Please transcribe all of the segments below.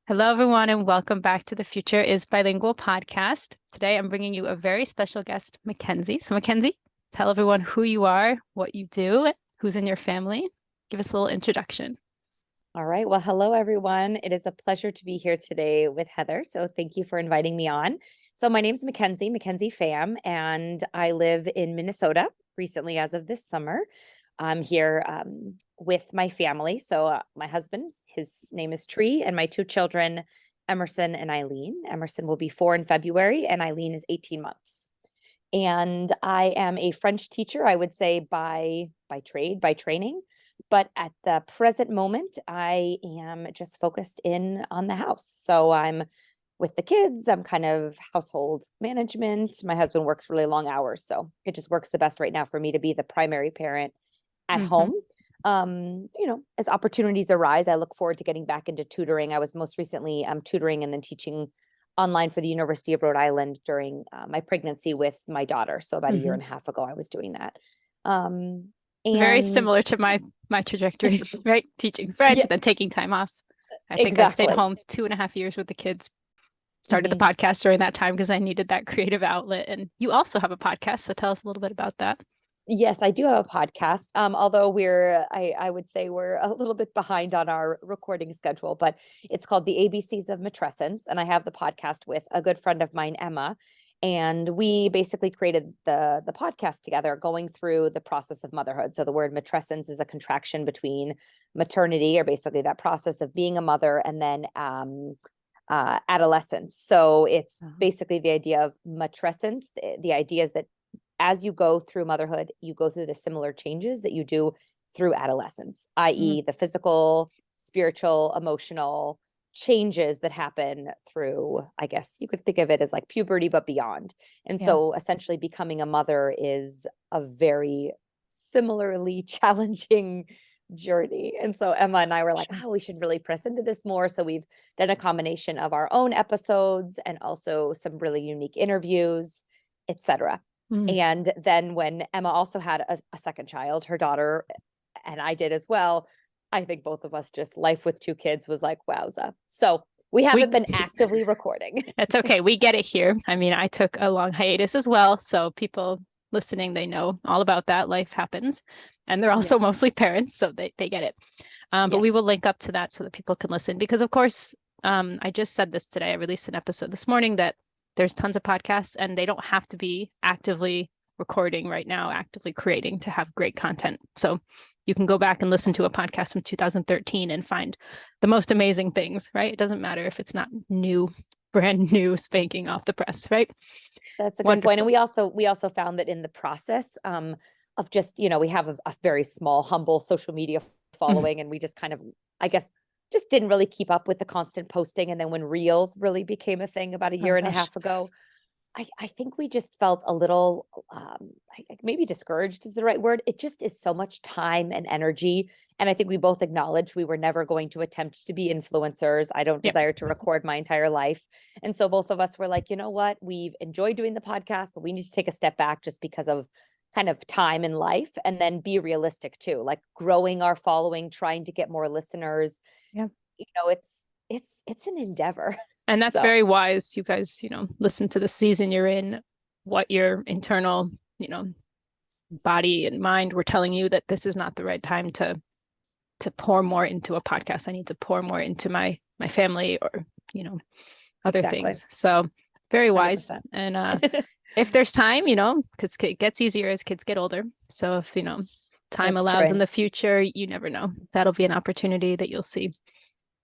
Hello, everyone, and welcome back to the Future is Bilingual podcast. Today, I'm bringing you a very special guest, Mackenzie. So, Mackenzie, tell everyone who you are, what you do, who's in your family. Give us a little introduction. All right. Well, hello, everyone. It is a pleasure to be here today with Heather. So thank you for inviting me on. So my name's Mackenzie, Mackenzie Pham, and I live in Minnesota recently as of this summer. I'm here with my family. So my husband, his name is Tree, and my two children, Emerson and Eileen. Emerson will be 4 in February, and Eileen is 18 months. And I am a French teacher, I would say by trade, by training. But at the present moment, I am just focused in on the house. So I'm with the kids. I'm kind of household management. My husband works really long hours, so it just works the best right now for me to be the primary parent at home. As opportunities arise, I look forward to getting back into tutoring. I was most recently tutoring and then teaching online for the University of Rhode Island during my pregnancy with my daughter. So about a year and a half ago, I was doing that. Very similar to my trajectory, right? Teaching French, then taking time off. I think I stayed home 2.5 years with the kids. Started the podcast during that time because I needed that creative outlet. And you also have a podcast, so tell us a little bit about that. Yes, I do have a podcast. Although I would say we're a little bit behind on our recording schedule, but it's called The ABCs of Matrescence. And I have the podcast with a good friend of mine, Emma. And we basically created the podcast together, going through the process of motherhood. So the word matrescence is a contraction between maternity, or basically that process of being a mother, and then adolescence. So it's basically the idea of matrescence. The idea is that as you go through motherhood, you go through the similar changes that you do through adolescence, i.e. the physical, spiritual, emotional changes that happen through, I guess you could think of it as like puberty, but beyond. And so essentially becoming a mother is a very similarly challenging journey. And so Emma and I were like, we should really press into this more. So we've done a combination of our own episodes and also some really unique interviews, etc. And then when Emma also had a second child, her daughter, and I did as well, I think both of us, just life with 2 kids was like, wowza. So we haven't been actively recording. That's okay. We get it here. I mean, I took a long hiatus as well. So people listening, they know all about that. Life happens. And they're also mostly parents, so they get it. But we will link up to that so that people can listen. Because, of course, I just said this today. I released an episode this morning that there's tons of podcasts and they don't have to be actively recording right now, actively creating to have great content. So you can go back and listen to a podcast from 2013 and find the most amazing things, right? It doesn't matter if it's not brand new, spanking off the press, right? That's a good point. And we also found that in the process of just, we have a very small, humble social media following, and we just kind of, I guess, just didn't really keep up with the constant posting. And then when Reels really became a thing about a year and a half ago, I think we just felt a little, maybe discouraged is the right word. It just is so much time and energy. And I think we both acknowledged we were never going to attempt to be influencers. I don't desire to record my entire life. And so both of us were like, you know what, we've enjoyed doing the podcast, but we need to take a step back just because of kind of time in life, and then be realistic too, like growing our following, trying to get more listeners. It's an endeavor. And that's very wise. You guys, listen to the season you're in, what your internal, body and mind were telling you that this is not the right time to pour more into a podcast. I need to pour more into my family or, other things. So very wise. 100%. And if there's time, because it gets easier as kids get older. So if, time allows in the future, you never know. That'll be an opportunity that you'll see.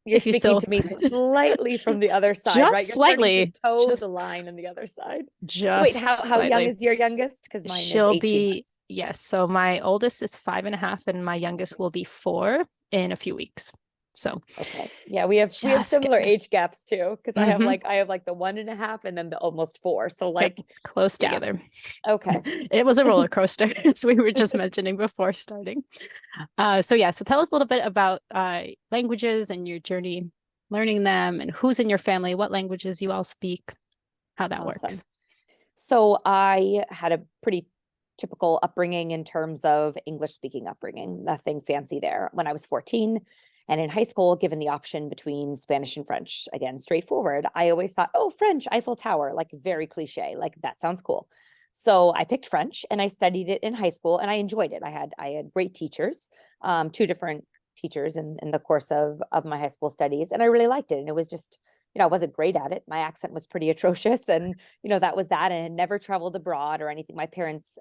You're speaking to me slightly from the other side, right? You're slightly toe the line on the other side. Wait, how young is your youngest? Because mine is 18. Yes. So my oldest is 5.5, and my youngest will be 4 in a few weeks. So yeah, we have similar age gaps too, because I have like the 1.5 and then the almost 4. So close together. Okay. It was a roller coaster, as we were just mentioning before starting. So tell us a little bit about languages and your journey learning them, and who's in your family, what languages you all speak, how that works. So I had a pretty typical upbringing in terms of English speaking upbringing, nothing fancy there. When I was 14, And in high school, given the option between Spanish and French, again, straightforward, I always thought, oh, French, Eiffel Tower, like very cliche, like that sounds cool. So I picked French and I studied it in high school and I enjoyed it. I had great teachers, two different teachers in the course of my high school studies, and I really liked it. And it was just, I wasn't great at it. My accent was pretty atrocious, and that was that. And I had never traveled abroad or anything. My parents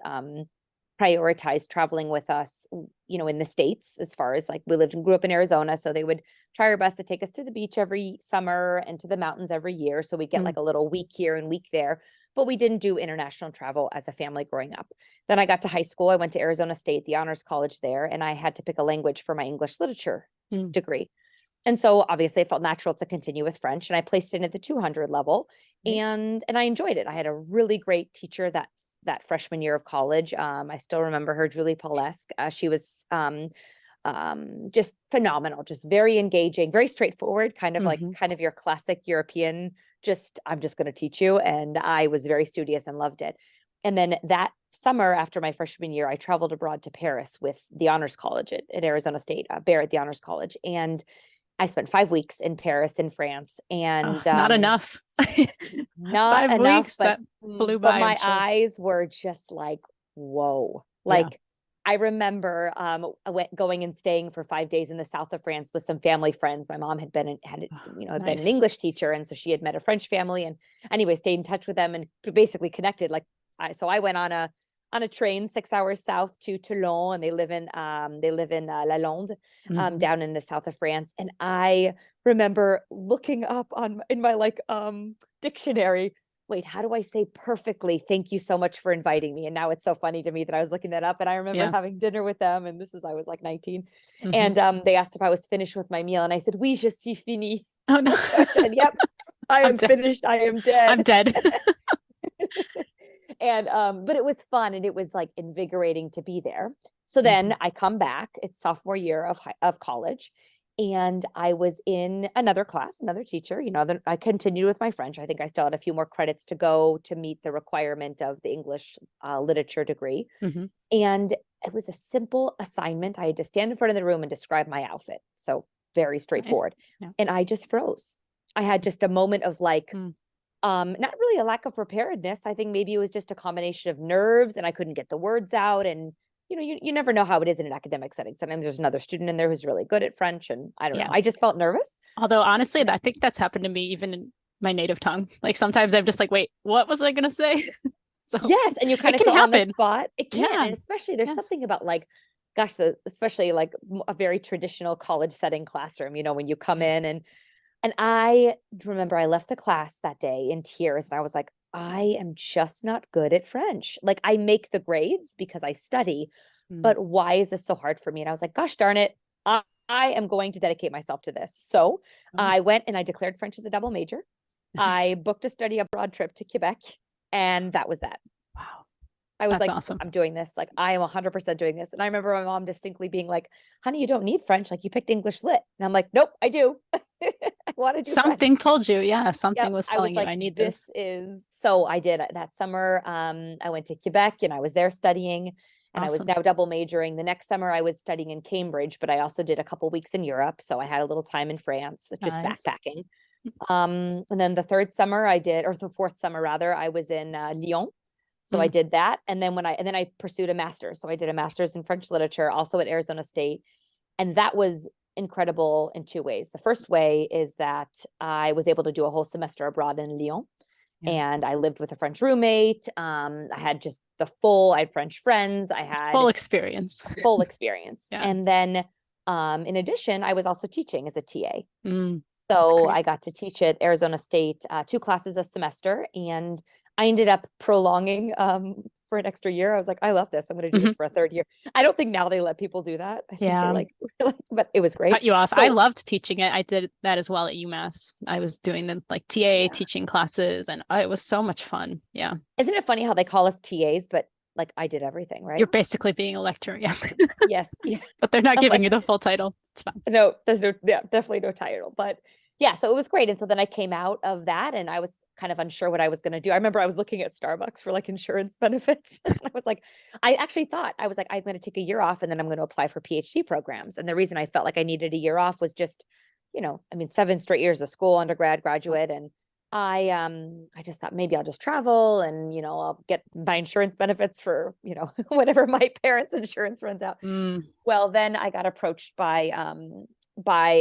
prioritized traveling with us, in the States, as far as like we grew up in Arizona. So they would try our best to take us to the beach every summer and to the mountains every year. So we get like a little week here and week there, but we didn't do international travel as a family growing up. Then I got to high school. I went to Arizona State, the honors college there, and I had to pick a language for my English literature degree. And so obviously it felt natural to continue with French, and I placed it at the 200 level. Nice. And I enjoyed it. I had a really great teacher that freshman year of college. I still remember her, Julie Paulesque. She was just phenomenal, just very engaging, very straightforward, kind of your classic European, I'm just going to teach you. And I was very studious and loved it. And then that summer after my freshman year, I traveled abroad to Paris with the honors college at Arizona State, Barrett, the honors college. And I spent 5 weeks in Paris, in France, and not enough. Not 5 enough, weeks, but that flew by. But my eyes were just like, whoa. Like, I remember going and staying for 5 days in the south of France with some family friends. My mom had been been an English teacher, and so she had met a French family, and anyway, stayed in touch with them and basically connected. So I went on a train 6 hours south to Toulon, and they live in Lalande, down in the south of France. And I remember looking up in my dictionary, wait, how do I say perfectly, thank you so much for inviting me? And now it's so funny to me that I was looking that up, and I remember having dinner with them, and I was like 19. And they asked if I was finished with my meal, and I said, oui, je suis fini. Oh no. I said, yep, I am finished. I am dead. I'm dead. And but it was fun, and it was like invigorating to be there. So then I come back, it's sophomore year of college, and I was in another class, another teacher. I continued with my French. I think I still had a few more credits to go to meet the requirement of the English literature degree. And it was a simple assignment. I had to stand in front of the room and describe my outfit. So very straightforward. Nice. And I just froze. I had just a moment of not really a lack of preparedness. I think maybe it was just a combination of nerves, and I couldn't get the words out. And you never know how it is in an academic setting. Sometimes there's another student in there who's really good at French, and I don't know. I just felt nervous. Although honestly, I think that's happened to me even in my native tongue. Like sometimes I'm just like, wait, what was I gonna say? So yes, and you kind of feel on the spot. It can, and especially there's something about especially like a very traditional college setting classroom. When you come in and I remember I left the class that day in tears, and I was like, I am just not good at French. Like, I make the grades because I study, but why is this so hard for me? And I was like, gosh darn it, I am going to dedicate myself to this. So I went and I declared French as a double major. Nice. I booked a study abroad trip to Quebec, and that was that. Wow. I was That's like, awesome. I'm doing this. Like, I am 100% doing this. And I remember my mom distinctly being like, honey, you don't need French. Like, you picked English lit. And I'm like, nope, I do. I want to do something French. Told you. Yeah. Something was telling you, like, I need this. So I did that summer. I went to Quebec, and I was there studying, and I was now double majoring. The next summer I was studying in Cambridge, but I also did a couple weeks in Europe. So I had a little time in France, just backpacking. And then the fourth summer rather, I was in Lyon. So I did that. And then I pursued a master's. So I did a master's in French literature, also at Arizona State. And that was incredible in two ways. The first way is that I was able to do a whole semester abroad in Lyon. And I lived with a French roommate. I had just I had French friends. I had full experience. And then in addition, I was also teaching as a TA. So I got to teach at Arizona State 2 classes a semester, and I ended up prolonging for an extra year. I was like, I love this. I'm going to do this for a third year. I don't think now they let people do that. I think but it was great. Cut you off. So, I loved teaching it. I did that as well at UMass. I was doing the TA teaching classes, and it was so much fun. Yeah. Isn't it funny how they call us TAs, but like I did everything, right? You're basically being a lecturer. Yeah. Yes. Yeah. But they're not giving you the full title. It's fine. No, there's definitely no title, but yeah, so it was great. And so then I came out of that and I was kind of unsure what I was going to do. I remember I was looking at Starbucks for like insurance benefits. And I was like, I actually thought I was like, I'm going to take a year off and then I'm going to apply for PhD programs. And the reason I felt like I needed a year off was just, I mean, 7 straight years of school, undergrad, graduate. And I just thought maybe I'll just travel and, I'll get my insurance benefits for, whatever my parents' insurance runs out. Well, then I got approached by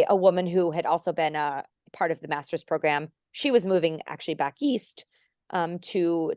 a woman who had also been a part of the master's program. She was moving actually back east to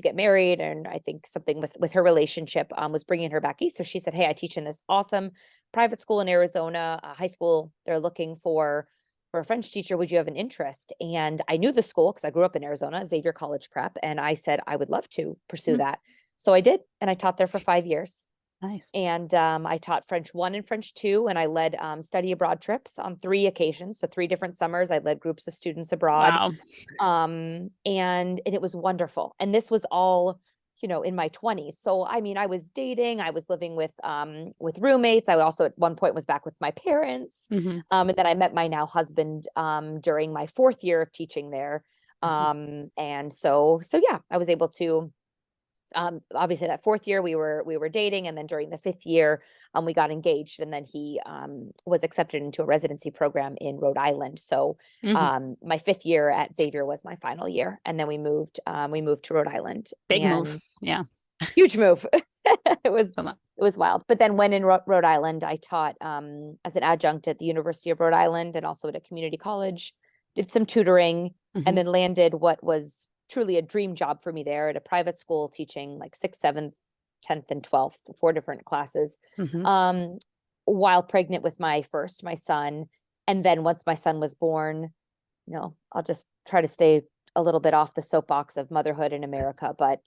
get married, and I think something with her relationship was bringing her back east. So she said, "Hey, I teach in this awesome private school in Arizona, high school. They're looking for a French teacher. Would you have an interest?" And I knew the school because I grew up in Arizona, Xavier College Prep, and I said I would love to pursue that. So I did, and I taught there for 5 years. Nice. And I taught French 1 and French 2, and I led study abroad trips on 3 occasions. So 3 different summers, I led groups of students abroad. Wow. And it was wonderful. And this was all, in my 20s. So I mean, I was dating, I was living with roommates. I also at one point was back with my parents. Mm-hmm. And then I met my now husband during my 4th year of teaching there. And so yeah, I was able to obviously that 4th year we were dating, and then during the 5th year we got engaged, and then he was accepted into a residency program in Rhode Island. So my 5th year at Xavier was my final year, and then we moved to Rhode Island. Big and move. Yeah. Huge move. It was So it was wild. But then when in Rhode Island, I taught as an adjunct at the University of Rhode Island and also at a community college, did some tutoring, and then landed what was truly a dream job for me there at a private school teaching like 6th, 7th, 10th, and 12th, 4 different classes, while pregnant with my son. And then once my son was born, I'll just try to stay a little bit off the soapbox of motherhood in America. But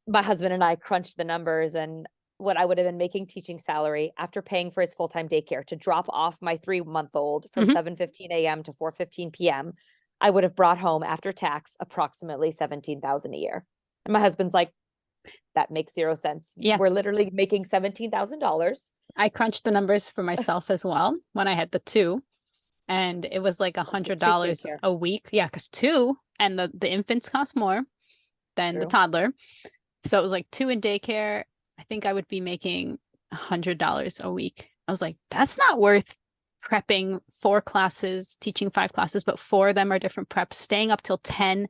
my husband and I crunched the numbers, and what I would have been making teaching salary after paying for his full-time daycare to drop off my 3-month-old from 7:15 a.m. to 4:15 p.m., I would have brought home after tax approximately $17,000 a year. And my husband's like, that makes 0 sense. Yeah. We're literally making $17,000. I crunched the numbers for myself as well when I had the 2, and it was like $100 a week. Yeah, because 2 and the infants cost more than the toddler. So it was like 2 in daycare. I think I would be making $100 a week. I was like, that's not worth prepping 4 classes, teaching 5 classes, but 4 of them are different preps, staying up till 10.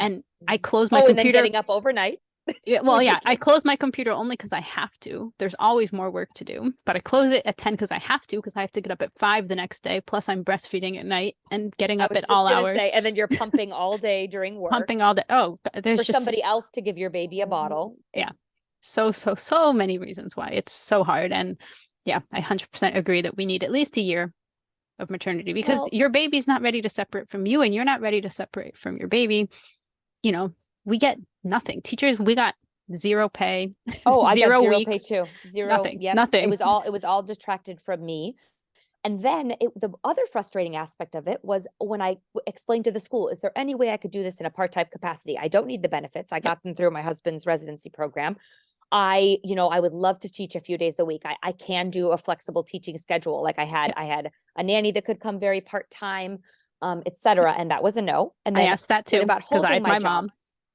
And I closed my computer. And then getting up overnight. Yeah, well, yeah, I close my computer only because I have to. There's always more work to do, but I close it at 10 because I have to get up at 5 the next day. Plus I'm breastfeeding at night and getting up at all hours. And then you're pumping all day during work. Pumping all day. Oh, there's just somebody else to give your baby a bottle. Yeah. So many reasons why it's so hard. And yeah, I 100% agree that we need at least a year of maternity because your baby's not ready to separate from you and you're not ready to separate from your baby. We get nothing. Teachers, we got 0 pay. Oh, I got 0 weeks, pay too. 0. Nothing. Yep. Nothing. It was all detracted from me. And then the other frustrating aspect of it was when I explained to the school, is there any way I could do this in a part-time capacity? I don't need the benefits. I got them through my husband's residency program. I would love to teach a few days a week. I can do a flexible teaching schedule. Like I had a nanny that could come very part-time, etc. And that was a no. And then I asked that too because I had my mom.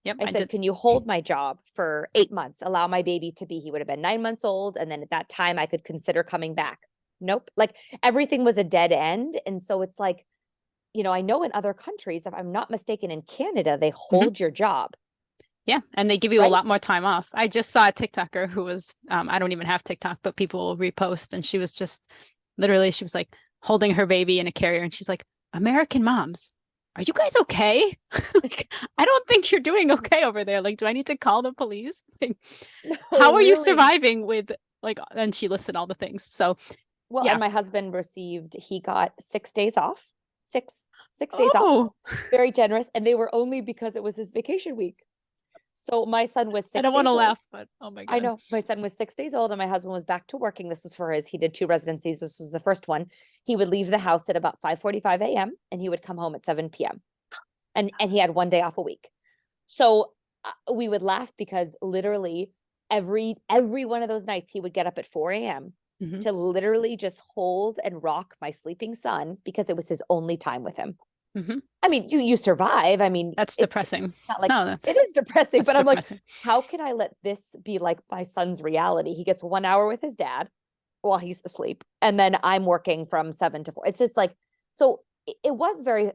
Yep. I said, can you hold my job for 8 months? Allow my baby to be, he would have been 9 months old. And then at that time I could consider coming back. Nope. Like everything was a dead end. And so it's like, I know in other countries, if I'm not mistaken, in Canada, they hold your job. Yeah. And they give you a lot more time off. I just saw a TikToker who was, I don't even have TikTok, but people repost. And she was just literally, she was like holding her baby in a carrier. And she's like, American moms, are you guys okay? Like, I don't think you're doing okay over there. Like, do I need to call the police? Like, how are you surviving with and she listed all the things. So, and my husband he got 6 days off, six days off, very generous. And they were only because it was his vacation week. So my son was 6 days old. I don't want to laugh, but oh my God. I know. My son was 6 days old and my husband was back to working. This was he did 2 residencies. This was the first one. He would leave the house at about 5:45 a.m. and he would come home at 7 p.m. And he had 1 day off a week. So we would laugh because literally every one of those nights he would get up at 4 a.m. to literally just hold and rock my sleeping son because it was his only time with him. I mean, you survive. I mean, that's depressing. Not like No, it is depressing, but I'm depressing. like, how can I let this be like my son's reality? He gets 1 hour with his dad while he's asleep, and then I'm working from 7 to 4. It's just like, so it was very,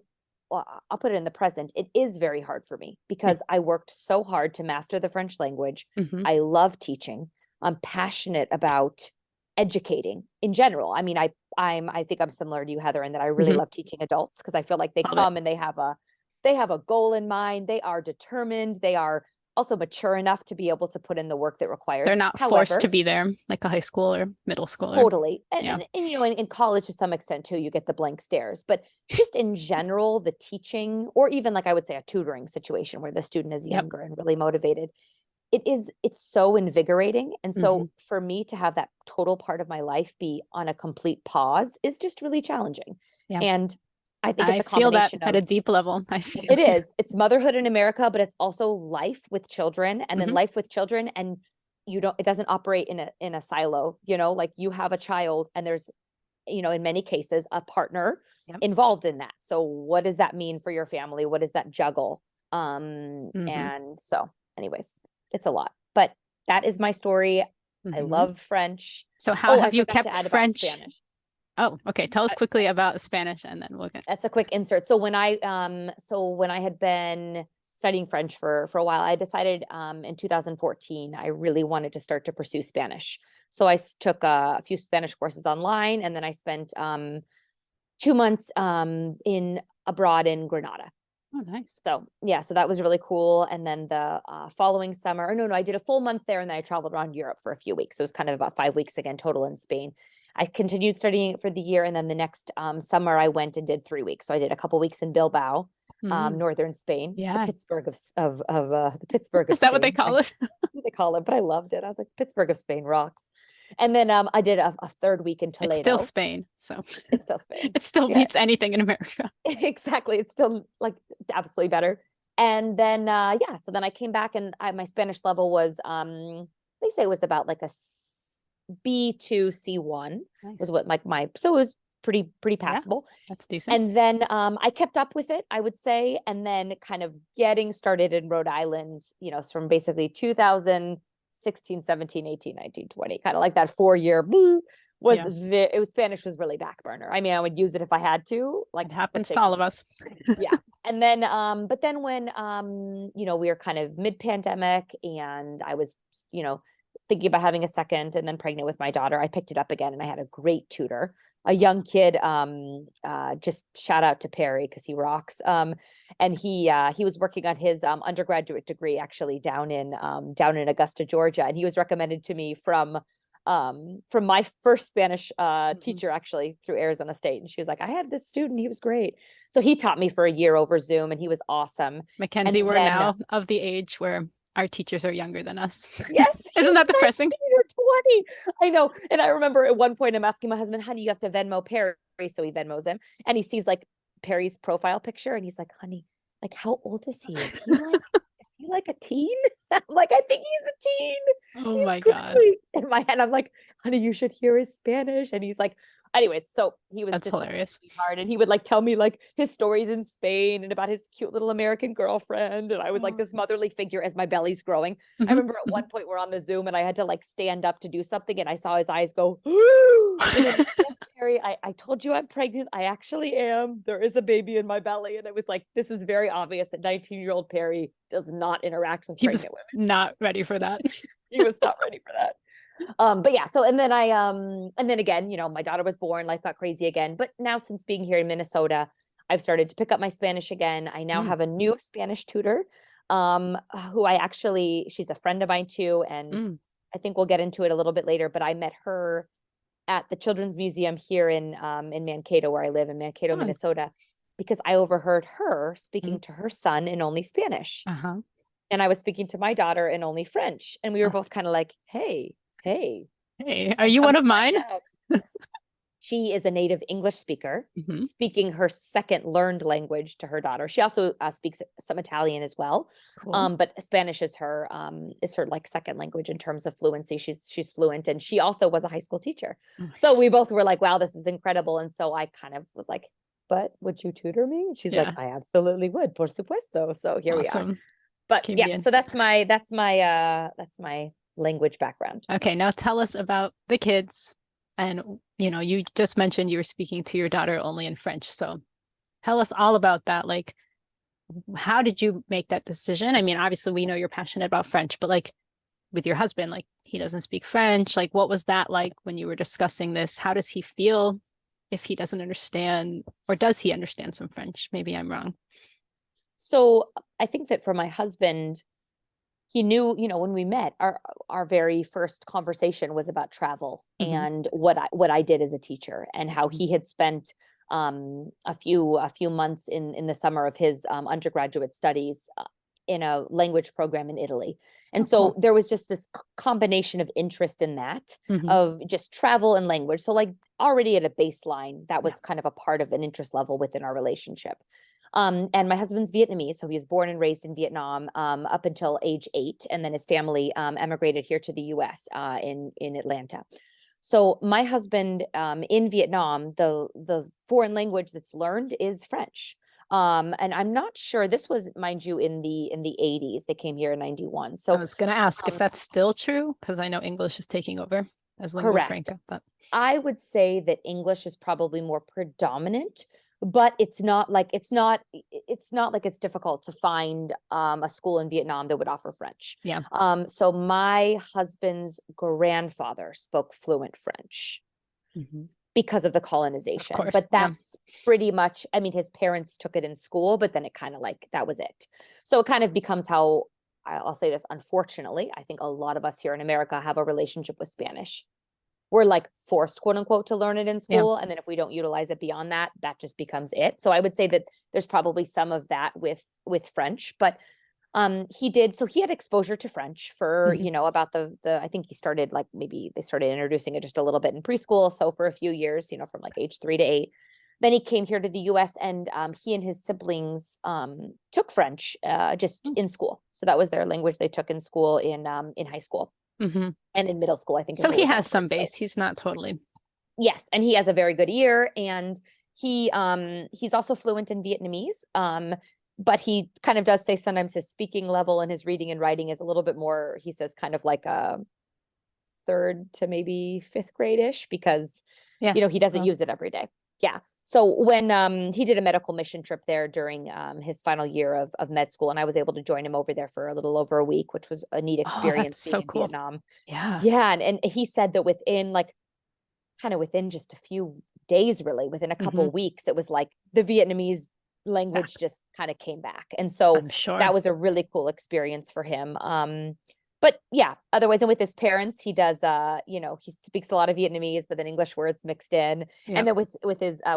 well, I'll put it in the present. It is very hard for me because I worked so hard to master the French language. I love teaching. I'm passionate about educating in general. I mean, I think I'm similar to you, Heather, in that I really love teaching adults because I feel like they come and they have a goal in mind. They are determined. They are also mature enough to be able to put in the work that requires. They're not forced to be there like a high school or middle schooler. Totally. And you know, in college to some extent too, you get the blank stares, but just in general, the teaching, or even like I would say a tutoring situation where the student is younger and really motivated, it's so invigorating. And so for me to have that total part of my life be on a complete pause is just really challenging. And I think it's a combination at a deep level. I feel it is. It's motherhood in America, but it's also life with children, and then life with children, and it doesn't operate in a silo, like you have a child and there's, in many cases, a partner involved in that. So what does that mean for your family? What does that juggle? And so anyways, it's a lot, but that is my story. I love French. So how have you kept French? Spanish. Oh, okay. Tell us quickly about Spanish and then we'll get. That's a quick insert. So when I had been studying French for a while, I decided in 2014, I really wanted to start to pursue Spanish. So I took a few Spanish courses online, and then I spent 2 months abroad in Granada. Oh, nice. So yeah, so that was really cool. And then the following summer, I did a full month there, and then I traveled around Europe for a few weeks. So it was kind of about 5 weeks again, total in Spain. I continued studying it for the year. And then the next summer I went and did 3 weeks. So I did a couple weeks in Bilbao, northern Spain, the Pittsburgh of the Pittsburgh of Is that Spain. What they call it? They call it, but I loved it. I was like, Pittsburgh of Spain rocks. And then I did a third week in Toledo. It's still Spain. So it's still Spain. It still beats anything in America. Exactly. It's still like absolutely better. And then, so then I came back, and my Spanish level was, they say it was about like a B2 C1 was what so it was pretty passable. That's decent. And then I kept up with it, I would say, and then kind of getting started in Rhode Island, from basically 2016, 17, 18, 19, 20, kind of like that 4-year Spanish was really back burner. I mean, I would use it if I had to, like it happens to all of us. And then but then when we were kind of mid-pandemic, and I was thinking about having a second, and then pregnant with my daughter, I picked it up again, and I had a great tutor, a young kid, just shout out to Perry because he rocks. And he was working on his undergraduate degree actually down in Augusta, Georgia, and he was recommended to me from my first Spanish teacher, actually, through Arizona State. And she was like, I had this student, he was great. So he taught me for a year over Zoom, and he was awesome. Mackenzie, we're now of the age where our teachers are younger than us. Yes. Isn't that depressing? 20. I know. And I remember at one point I'm asking my husband, honey, you have to Venmo Perry. So he Venmos him, and he sees like Perry's profile picture, and he's like, honey, like, how old is he? Is he like a teen? I'm like, I think he's a teen. Oh my God. In my head, I'm like, honey, you should hear his Spanish. And he's like, anyways, so he was just hilarious. Hard, and he would like tell me like his stories in Spain and about his cute little American girlfriend. And I was like this motherly figure as my belly's growing. I remember at one point we're on the Zoom, and I had to like stand up to do something, and I saw his eyes go, then, yes, Perry, I told you I'm pregnant. I actually am. There is a baby in my belly. And it was like, this is very obvious that 19-year-old Perry does not interact with pregnant women. Not ready for that. He was not ready for that. But yeah, so, and then and then again, my daughter was born, life got crazy again. But now, since being here in Minnesota, I've started to pick up my Spanish again. I now have a new Spanish tutor, who she's a friend of mine too. And I think we'll get into it a little bit later, but I met her at the Children's Museum here in Mankato, where I live in Mankato, Minnesota, because I overheard her speaking to her son in only Spanish. And I was speaking to my daughter in only French. And we were both kind of like, hey, are you one of mine? She is a native English speaker, Mhm. speaking her second learned language to her daughter. She also speaks some Italian as well, Cool. but Spanish is her like second language in terms of fluency. She's fluent, and she also was a high school teacher. Oh my So gosh. we both were like, "Wow, this is incredible!" And so I kind of was like, "But would you tutor me?" And she's like, Yeah. "I absolutely would, por supuesto." So here we are. Awesome. But Came yeah, in. so that's my language background. Okay, now tell us about the kids. And, you just mentioned you were speaking to your daughter only in French. So tell us all about that. Like, how did you make that decision? I mean, obviously, we know you're passionate about French, but like with your husband, like he doesn't speak French. Like, what was that like when you were discussing this? How does he feel if he doesn't understand, or does he understand some French? Maybe I'm wrong. So I think that for my husband, he knew, when we met, our very first conversation was about travel Hmm. and what I did as a teacher, and how he had spent a few months in the summer of his undergraduate studies in a language program in Italy. And Oh, so cool. there was just this combination of interest in that, Hmm. of just travel and language. So like already at a baseline, that Yeah. was kind of a part of an interest level within our relationship. And my husband's Vietnamese, so he was born and raised in Vietnam up until age 8, and then his family emigrated here to the U.S. In Atlanta. So my husband in Vietnam, the foreign language that's learned is French. And I'm not sure, this was, mind you, in the 80s. They came here in 91. I So was going to ask if um, that's still true, because I know English is taking over as lingua correct. franca, but I would say that English is probably more predominant, but it's not like it's difficult to find a school in Vietnam that would offer French. yeah, So my husband's grandfather spoke fluent French hmm, because of the of colonization, course. but Yeah. that's pretty much, I mean, his parents took it in school, but then it kind of like that was it. So it kind of becomes how, I'll say this, unfortunately, I think a lot of us here in America have a relationship with Spanish. We're like forced, quote unquote, to learn it in Yeah. school. And then if we don't utilize it beyond that, that just becomes it. So I would say that there's probably some of that with French, but he did, so he had exposure to French for, Hmm. about the I think he started, like, maybe they started introducing it just a little bit in preschool. So for a few years, from like age 3 to 8. Then he came here to the US, and he and his siblings took French just in school. So that was their language they took in school in high school Hmm. and in middle school, I think, if So it he was has offered. some So base. He's not totally. yes, and he has a very good ear, and he's also fluent in Vietnamese. But he kind of does say sometimes his speaking level and his reading and writing is a little bit more, he says, kind of like a third to maybe fifth grade-ish, because Yeah. he doesn't Well, use it every day. Yeah. So when he did a medical mission trip there during his final year of med school, and I was able to join him over there for a little over a week, which was a neat oh, experience that's being so in cool. Vietnam. Yeah. Yeah, and he said that within just a few days, really, within a Hmm. couple weeks, it was like the Vietnamese language Back. just kind of came back. And so I'm sure. that was a really cool experience for him. But yeah, otherwise, and with his parents, he does he speaks a lot of Vietnamese, but then English words mixed in. And Yep. then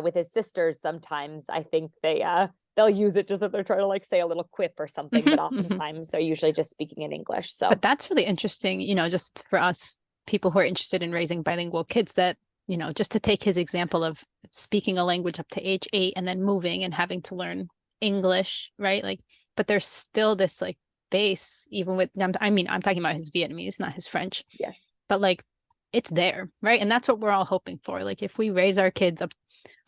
with his sisters, sometimes I think they'll use it just if they're trying to like say a little quip or something, Hmm. but Hmm. oftentimes they're usually just speaking in English. But So that's really interesting, just for us people who are interested in raising bilingual kids, that, just to take his example of speaking a language up to age 8 and then moving and having to learn English, right? Like, but there's still this like base, even with, I mean, I'm talking about his Vietnamese, not his French, yes. but like it's there, right? And that's what we're all hoping for. Like, if we raise our kids up,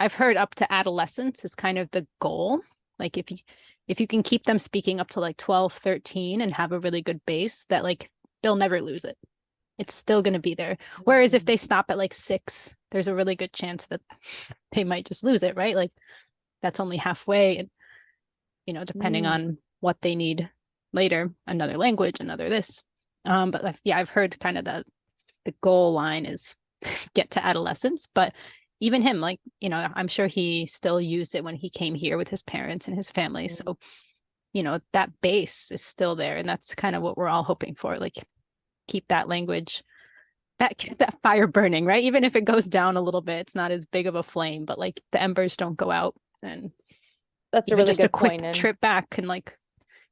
I've heard up to adolescence is kind of the goal. Like, if you can keep them speaking up to like 12, 13 and have a really good base, that like they'll never lose it. It's still going to be there. Whereas if they stop at like 6, there's a really good chance that they might just lose it, right? Like, that's only halfway. And, depending Mm. on what they need later, another language, another this. But yeah, I've heard kind of the goal line is get to adolescence. But even him, like, I'm sure he still used it when he came here with his parents and his family. Mm. So, that base is still there. And that's kind of what we're all hoping for. Like, keep that language, that fire burning, right? Even if it goes down a little bit, it's not as big of a flame, but like the embers don't go out. And That's a even really just a good quick point. And trip back can, like,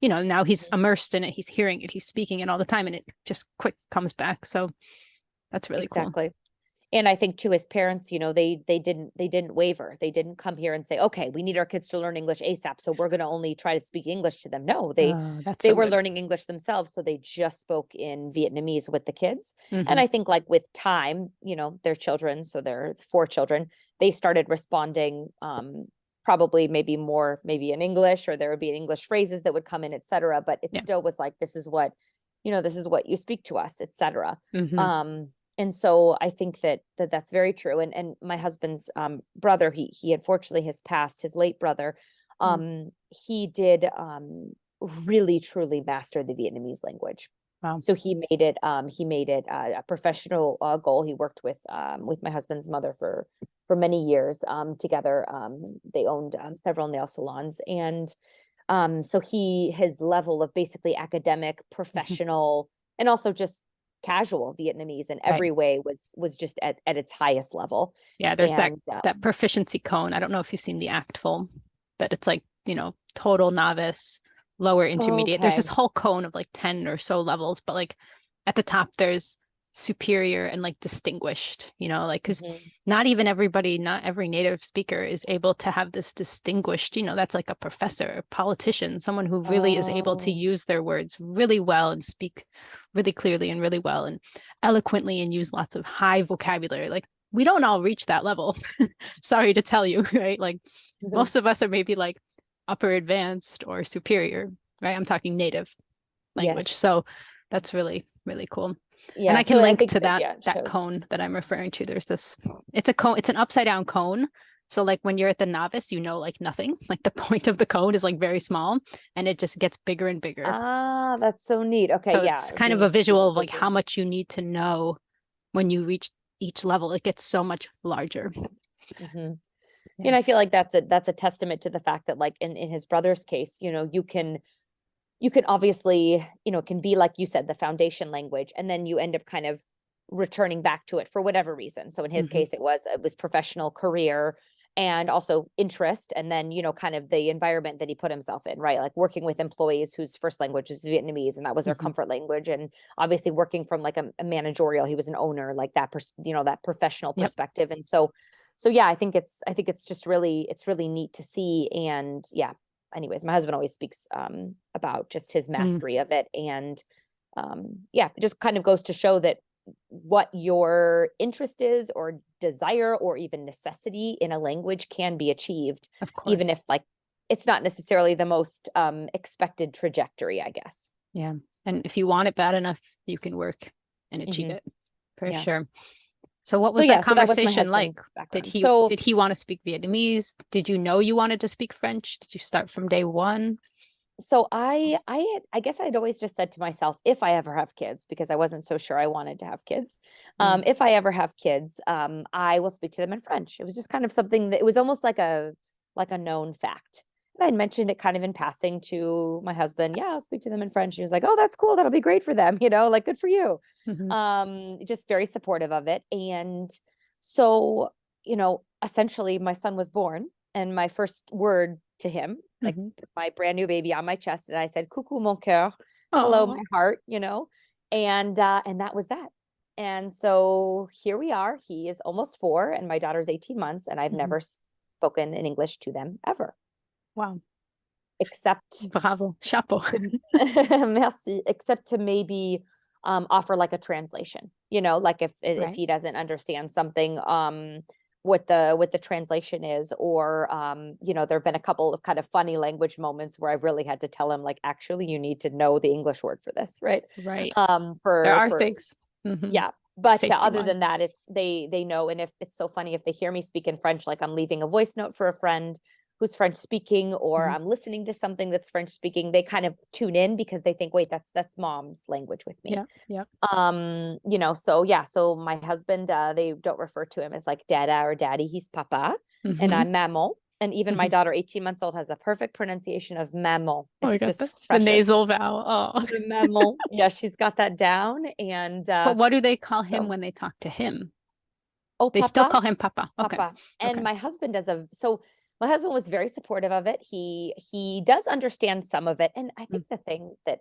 now he's Mhm. immersed in it, he's hearing it, he's speaking it all the time, and it just quick comes back. So that's really cool. Exactly. And I think too, as parents, you know, they didn't waver. They didn't come here and say, okay, we need our kids to learn English ASAP, so we're going to only try to speak English to them. No, Oh, that's they so were good. learning English themselves, so they just spoke in Vietnamese with the kids. And Hmm. I think like with time, you know, their children, so they're 4 children, they started responding probably maybe more maybe in English, or there would be English phrases that would come in, etc. But it Yeah. still was like, this is what, you know, this is what you speak to us, etc. Hmm. And so I think that's very true. And my husband's brother, he unfortunately has passed, his late brother. He did really truly master the Vietnamese language. Wow. So he made it a professional goal. He worked with my husband's mother for many years together. They owned several nail salons, and so his level of basically academic, professional, and also just casual Vietnamese in Right. every way was just at its highest level. Yeah, there's that And that proficiency cone. I don't know if you've seen the ACTFL, but it's like, total novice, lower intermediate. There's okay. this whole cone of like 10 or so levels, but like at the top there's superior and like distinguished, like because Mhm. not every native speaker is able to have this distinguished, that's like a professor, a politician, someone who really is able to Oh. use their words really well and speak really clearly and really well and eloquently and use lots of high vocabulary. Like we don't all reach that level. Sorry to tell you, right? Like most of us are maybe like upper advanced or superior, right? I'm talking native language. Yes. So that's really, really cool. And Yeah. I So can I link think to that, that yeah, it that shows. cone that I'm referring to. There's this, it's a cone, it's an upside down cone. So like when you're at the novice, like nothing. Like the point of the cone is like very small and it just gets bigger and bigger. Ah, that's so neat. Okay. So Yeah. it's kind of Being a visual a of like how visual. much you need to know when you reach each level. It gets so much larger. Hmm. Yeah. And I feel like that's a testament to the fact that like in his brother's case, you know, you can obviously, you know, it can be like you said, the foundation language, and then you end up kind of returning back to it for whatever reason. So in his Hmm. case, it was professional career and also interest, and then, you know, kind of the environment that he put himself in, right? Like working with employees whose first language is Vietnamese, and that was their Hmm. comfort language. And obviously working from like a managerial, he was an owner, like that, you know, that professional Yep. perspective. And so yeah, I think it's just really neat to see. And yeah, anyways, my husband always speaks about just his Mm, mastery of it. And yeah, it just kind of goes to show that what your interest is, or desire, or even necessity in a language can be achieved, of even course. if like it's not necessarily the most expected trajectory, I guess. Yeah. And if you want it bad enough, you can work and achieve Hmm. it for Yeah. sure. So what So was that yeah, so that was my conversation like? husband's Did background. he So did he want to speak Vietnamese? Did you know you wanted to speak French? Did you start from day one? so I guess I'd always just said to myself, if I ever have kids, because I wasn't so sure I wanted to have kids. Mm, If I ever have kids, I will speak to them in French. It was just kind of something that it was almost like a known fact. And I mentioned it kind of in passing to my husband. Yeah, I'll speak to them in French. He was like, "Oh, that's cool. That'll be great for them. You know, like good for you." mhm, Just very supportive of it. And so, you know, essentially my son was born, and my first word to him, like mhm. my brand new baby on my chest, and I said, "Coucou mon cœur," hello Oh, my heart, you know. And that was that. And so here we are. He is almost 4 and my daughter's 18 months, and I've mhm. never spoken in English to them ever, Wow. except Bravo. Chapeau. merci, except to maybe offer like a translation, you know, like if Right. he doesn't understand something, what the translation is. Or you know, there have been a couple of kind of funny language moments where I've really had to tell him, like, actually you need to know the English word for this, right? Right. There For are things. Hmm. Yeah, but Safety other than wise. that, they know. And if it's so funny, if they hear me speak in French, like I'm leaving a voice note for a friend who's French speaking, or Hmm. I'm listening to something that's French speaking, they kind of tune in because they think, wait, that's mom's language with me. Yeah. Yeah. You know, so yeah, so my husband, they don't refer to him as like dada or daddy, he's papa, and Hmm. I'm maman. And even my Hmm. daughter, 18 months old, has a perfect pronunciation of maman. Oh, I It's got just the precious. nasal vowel. Oh. The maman. Yeah, she's got that down. And But what do they call him so when they talk to him? oh, They still papa, call him Papa. Okay. papa. And Okay. my husband my husband was very supportive of it. He does understand some of it. And I Mm, think the thing that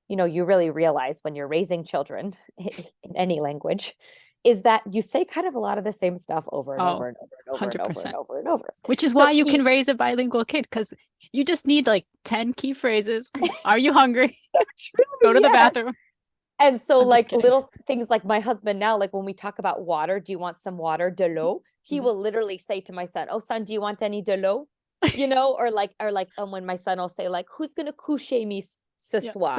you really realize when you're raising children in any language is that you say kind of a lot of the same stuff over and over and over and over and over and 100%. over and over. Which is So why you can raise a bilingual kid, because you just need like 10 key phrases. Are you hungry? Go to the bathroom. And so I'm like little things like my husband now, like when we talk about water, do you want some water, de l'eau? He will literally say to my son, oh, son, do you want any de l'eau? Or when my son will say like, who's going to coucher me ce soir?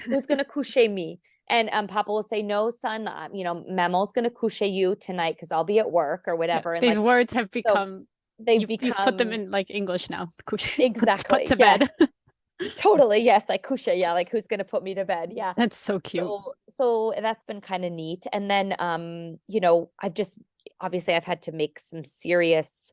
Who's going to coucher me? And Papa will say, no, son, Maman's going to coucher you tonight because I'll be at work or whatever. Yeah, and these words have become, you've put them in like English now. Exactly. Put to bed. Totally. Yes. Like couche. Yeah. Like who's going to put me to bed? Yeah. That's so cute. So that's been kind of neat. And then, I've had to make some serious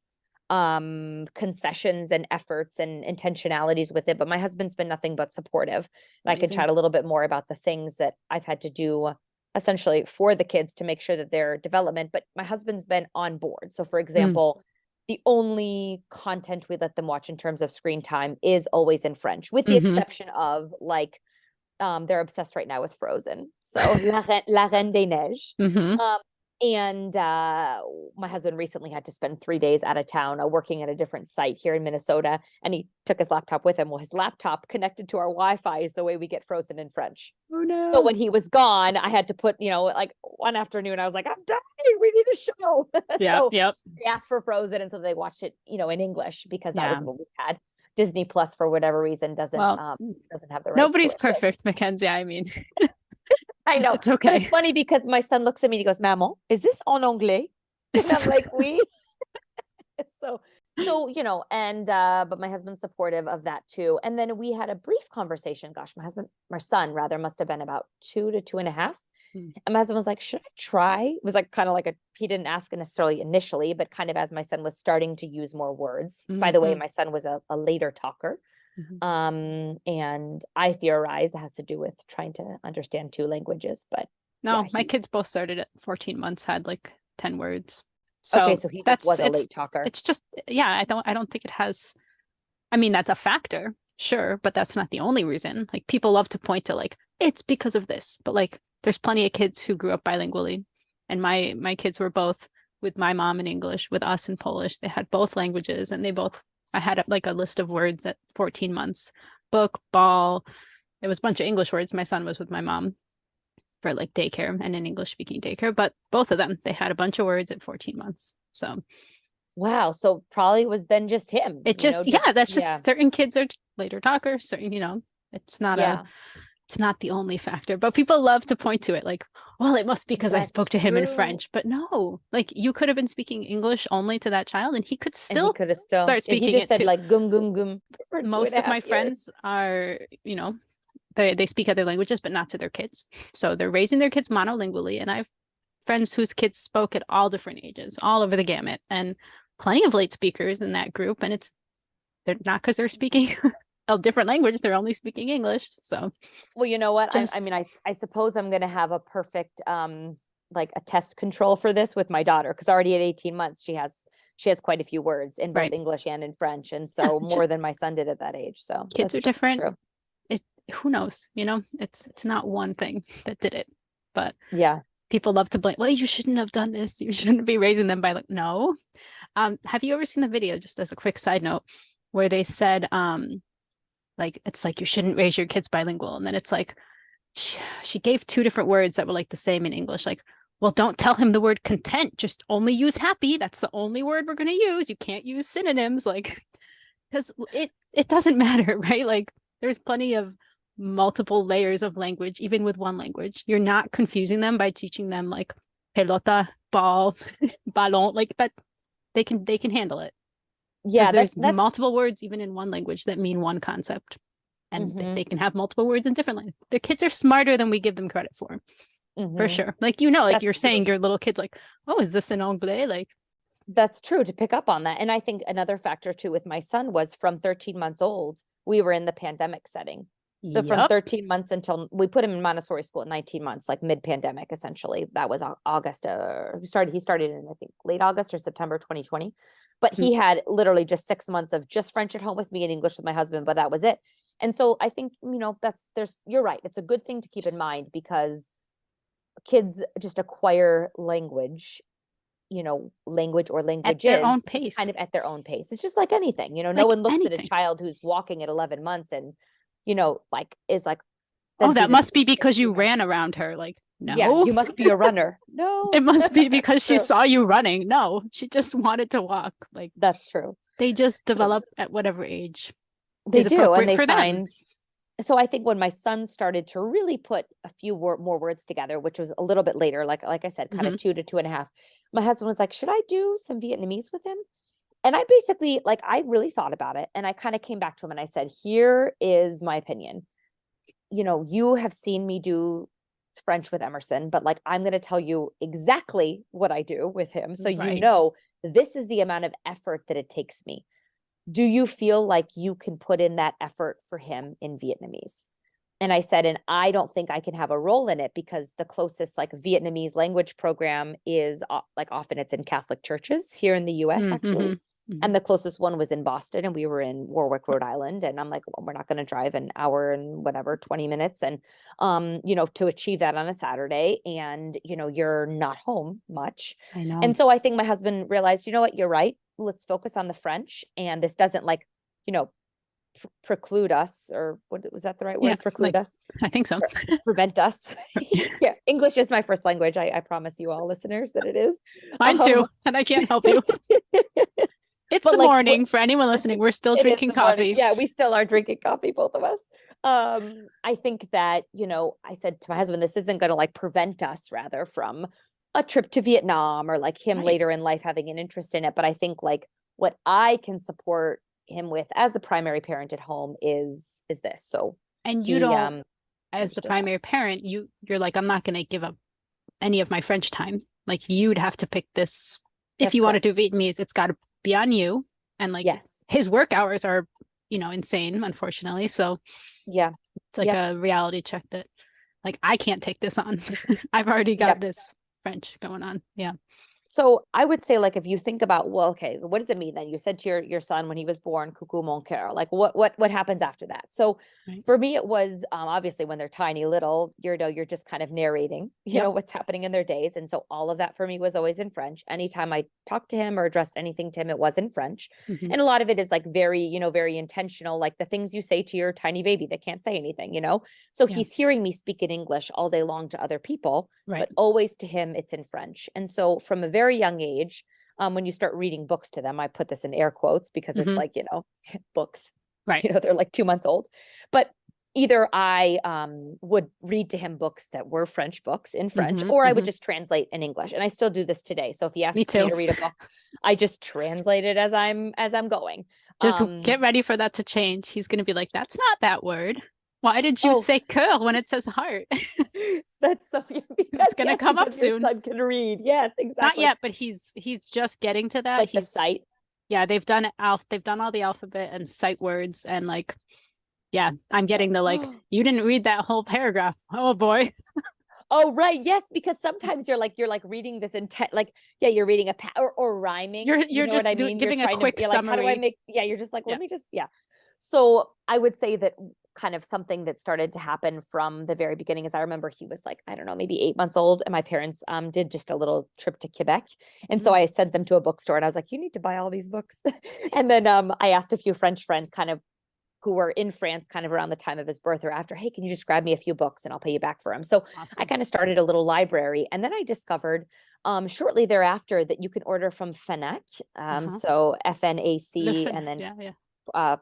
concessions and efforts and intentionalities with it, but my husband's been nothing but supportive. And I can chat a little bit more about the things that I've had to do essentially for the kids to make sure that their development, but my husband's been on board. So for example, the only content we let them watch in terms of screen time is always in French, with the exception of like, they're obsessed right now with Frozen. So La Reine des Neiges. And my husband recently had to spend 3 days out of town working at a different site here in Minnesota. And he took his laptop with him. Well, his laptop connected to our Wi-Fi is the way we get Frozen in French. Oh, no. So when he was gone, I had to put, like one afternoon, I was like, I'm dying. We need a show. Yeah. Yep. They asked for Frozen. And so they watched it, in English because that was what we had. Disney Plus, for whatever reason, doesn't have the rights. Nobody's perfect, Mackenzie. I mean, I know. It's okay. But it's funny because my son looks at me and he goes, Maman, is this en anglais? And I'm like, oui. So, but my husband's supportive of that too. And then we had a brief conversation. Gosh, my son rather must have been about 2 to 2.5. And my husband was like, should I try? It was like kind of like he didn't ask necessarily initially, but kind of as my son was starting to use more words. By the way, my son was a later talker. And I theorize it has to do with trying to understand 2 languages, but no, my kids both started at 14 months, had like 10 words. So okay, so he just was a late talker. It's just, I don't think it has, I mean, that's a factor, sure, but that's not the only reason. Like people love to point to like, it's because of this, but like there's plenty of kids who grew up bilingually. And my kids were both with my mom in English, with us in Polish. They had both languages and I had like a list of words at 14 months, book, ball. It was a bunch of English words. My son was with my mom for like daycare and an English speaking daycare, but both of them, they had a bunch of words at 14 months. So. Wow. So probably was then just him. It just, that's just certain kids are later talkers. Certain, it's not it's not the only factor, but people love to point to it like, well, it must be because I spoke to him in French. But no, like you could have been speaking English only to that child and he could still start speaking he just it said too. like gum gum gum. Most of my friends are, they speak other languages, but not to their kids. So they're raising their kids monolingually. And I have friends whose kids spoke at all different ages, all over the gamut, and plenty of late speakers in that group. And they're not because they're speaking a different language, they're only speaking English. So, well, you know what? I suppose I'm going to have a perfect, like a test control for this with my daughter, because already at 18 months, she has quite a few words in both English and in French. And so more than my son did at that age. So kids are different. Who knows? It's not one thing that did it, but people love to blame. Well, you shouldn't have done this. You shouldn't be raising them by no. Have you ever seen the video, just as a quick side note, where they said, like, it's like, you shouldn't raise your kids bilingual. And then it's like, she gave 2 different words that were like the same in English. Like, well, don't tell him the word content, just only use happy. That's the only word we're going to use. You can't use synonyms, like, because it doesn't matter, right? Like there's plenty of multiple layers of language, even with one language. You're not confusing them by teaching them like pelota, ball, ballon, like that. They can handle it. Yeah, there's multiple words even in one language that mean one concept, and they can have multiple words in different languages. The kids are smarter than we give them credit for sure. Like, like you're saying, your little kids like, oh, is this in anglais? Like, that's true, to pick up on that. And I think another factor too with my son was from 13 months old, we were in the pandemic setting. So from 13 months until we put him in Montessori school at 19 months, like mid-pandemic, essentially. That was August. He started in, I think, late August or September 2020. But he had literally just 6 months of just French at home with me and English with my husband, but that was it. And so I think, you're right. It's a good thing to keep in mind because kids just acquire language, language or At their languages own pace. kind of at their own pace. It's just like anything, no Like one looks at a anything. child who's walking at 11 months and, is like, Oh, then that sees a must be teacher at because you 2 months. ran around her. Like, Yeah, no, you must be a runner. No, it must be that's because she true. saw you running. No, she just wanted to walk. Like, That's true. they just So develop at whatever age they is do, and appropriate they for them. find. So I think when my son started to really put a few more words together, which was a little bit later, like I said, kind of 2 to 2.5, my husband was like, "Should I do some Vietnamese with him?" And I basically, I really thought about it, and I kind of came back to him and I said, "Here is my opinion. You have seen me do French with Emerson, but I'm going to tell you exactly what I do with him, so Right. this is the amount of effort that it takes me. Do you feel like you can put in that effort for him in Vietnamese?" And I said, and I don't think I can have a role in it because the closest Vietnamese language program is often it's in Catholic churches here in the US actually. And the closest one was in Boston, and we were in Warwick, Rhode Island. And I'm like, well, we're not going to drive an hour and whatever, 20 minutes. And, to achieve that on a Saturday, and, you're not home much. I know. And so I think my husband realized, you know what, you're right. Let's focus on the French. And this doesn't preclude us, or what was that the right word? Yeah, Preclude us. I think so. Prevent us. Yeah. English is my first language. I promise you all listeners that it is. Mine too. And I can't help you. It's the morning for anyone listening. We're still drinking coffee. Yeah, we still are drinking coffee, both of us. I think that, I said to my husband, this isn't going to prevent us rather from a trip to Vietnam or him later in life having an interest in it. But I think what I can support him with as the primary parent at home is this. So, and you don't, as the primary parent, you're like, I'm not going to give up any of my French time. You'd have to pick this. If you want to do Vietnamese, it's got to be on you. And yes, his work hours are, insane, unfortunately. So yeah, it's a reality check that I can't take this on. I've already got this French going on. Yeah. So I would say, if you think about, well, okay, what does it mean then? You said to your son when he was born, "Coucou mon cœur." What happens after that? So for me, it was obviously when they're tiny, little, you're just kind of narrating, what's happening in their days, and so all of that for me was always in French. Anytime I talked to him or addressed anything to him, it was in French, and a lot of it is very, very intentional, the things you say to your tiny baby that can't say anything, So he's hearing me speak in English all day long to other people, but always to him, it's in French, and so from a very young age, when you start reading books to them, I put this in air quotes because it's books, right? They're 2 months old, but either I would read to him books that were French books in French, or I would just translate in English, and I still do this today. So if he asks me to read a book, I just translate it as I'm going. Just get ready for that to change. He's going to be like, "That's not that word. Why did you say cœur when it says heart?" That's so it's going to come up soon. Your son can read. Yes, exactly. Not yet, but he's just getting to that. The sight. Yeah, they've done all the alphabet and sight words, and I'm getting the you didn't read that whole paragraph. Oh boy. Oh, right. Yes, because sometimes you're reading this intent, you're reading or rhyming. You're just giving a quick summary. How do I make? Yeah, you're just let me just So I would say that kind of something that started to happen from the very beginning is I remember he was I don't know, maybe 8 months old, and my parents did just a little trip to Quebec. And so I sent them to a bookstore, and I was like, you need to buy all these books. And then I asked a few French friends kind of who were in France kind of around the time of his birth or after, hey, can you just grab me a few books and I'll pay you back for them? So I kind of started a little library. And then I discovered shortly thereafter that you can order from Fnac. So FNAC and then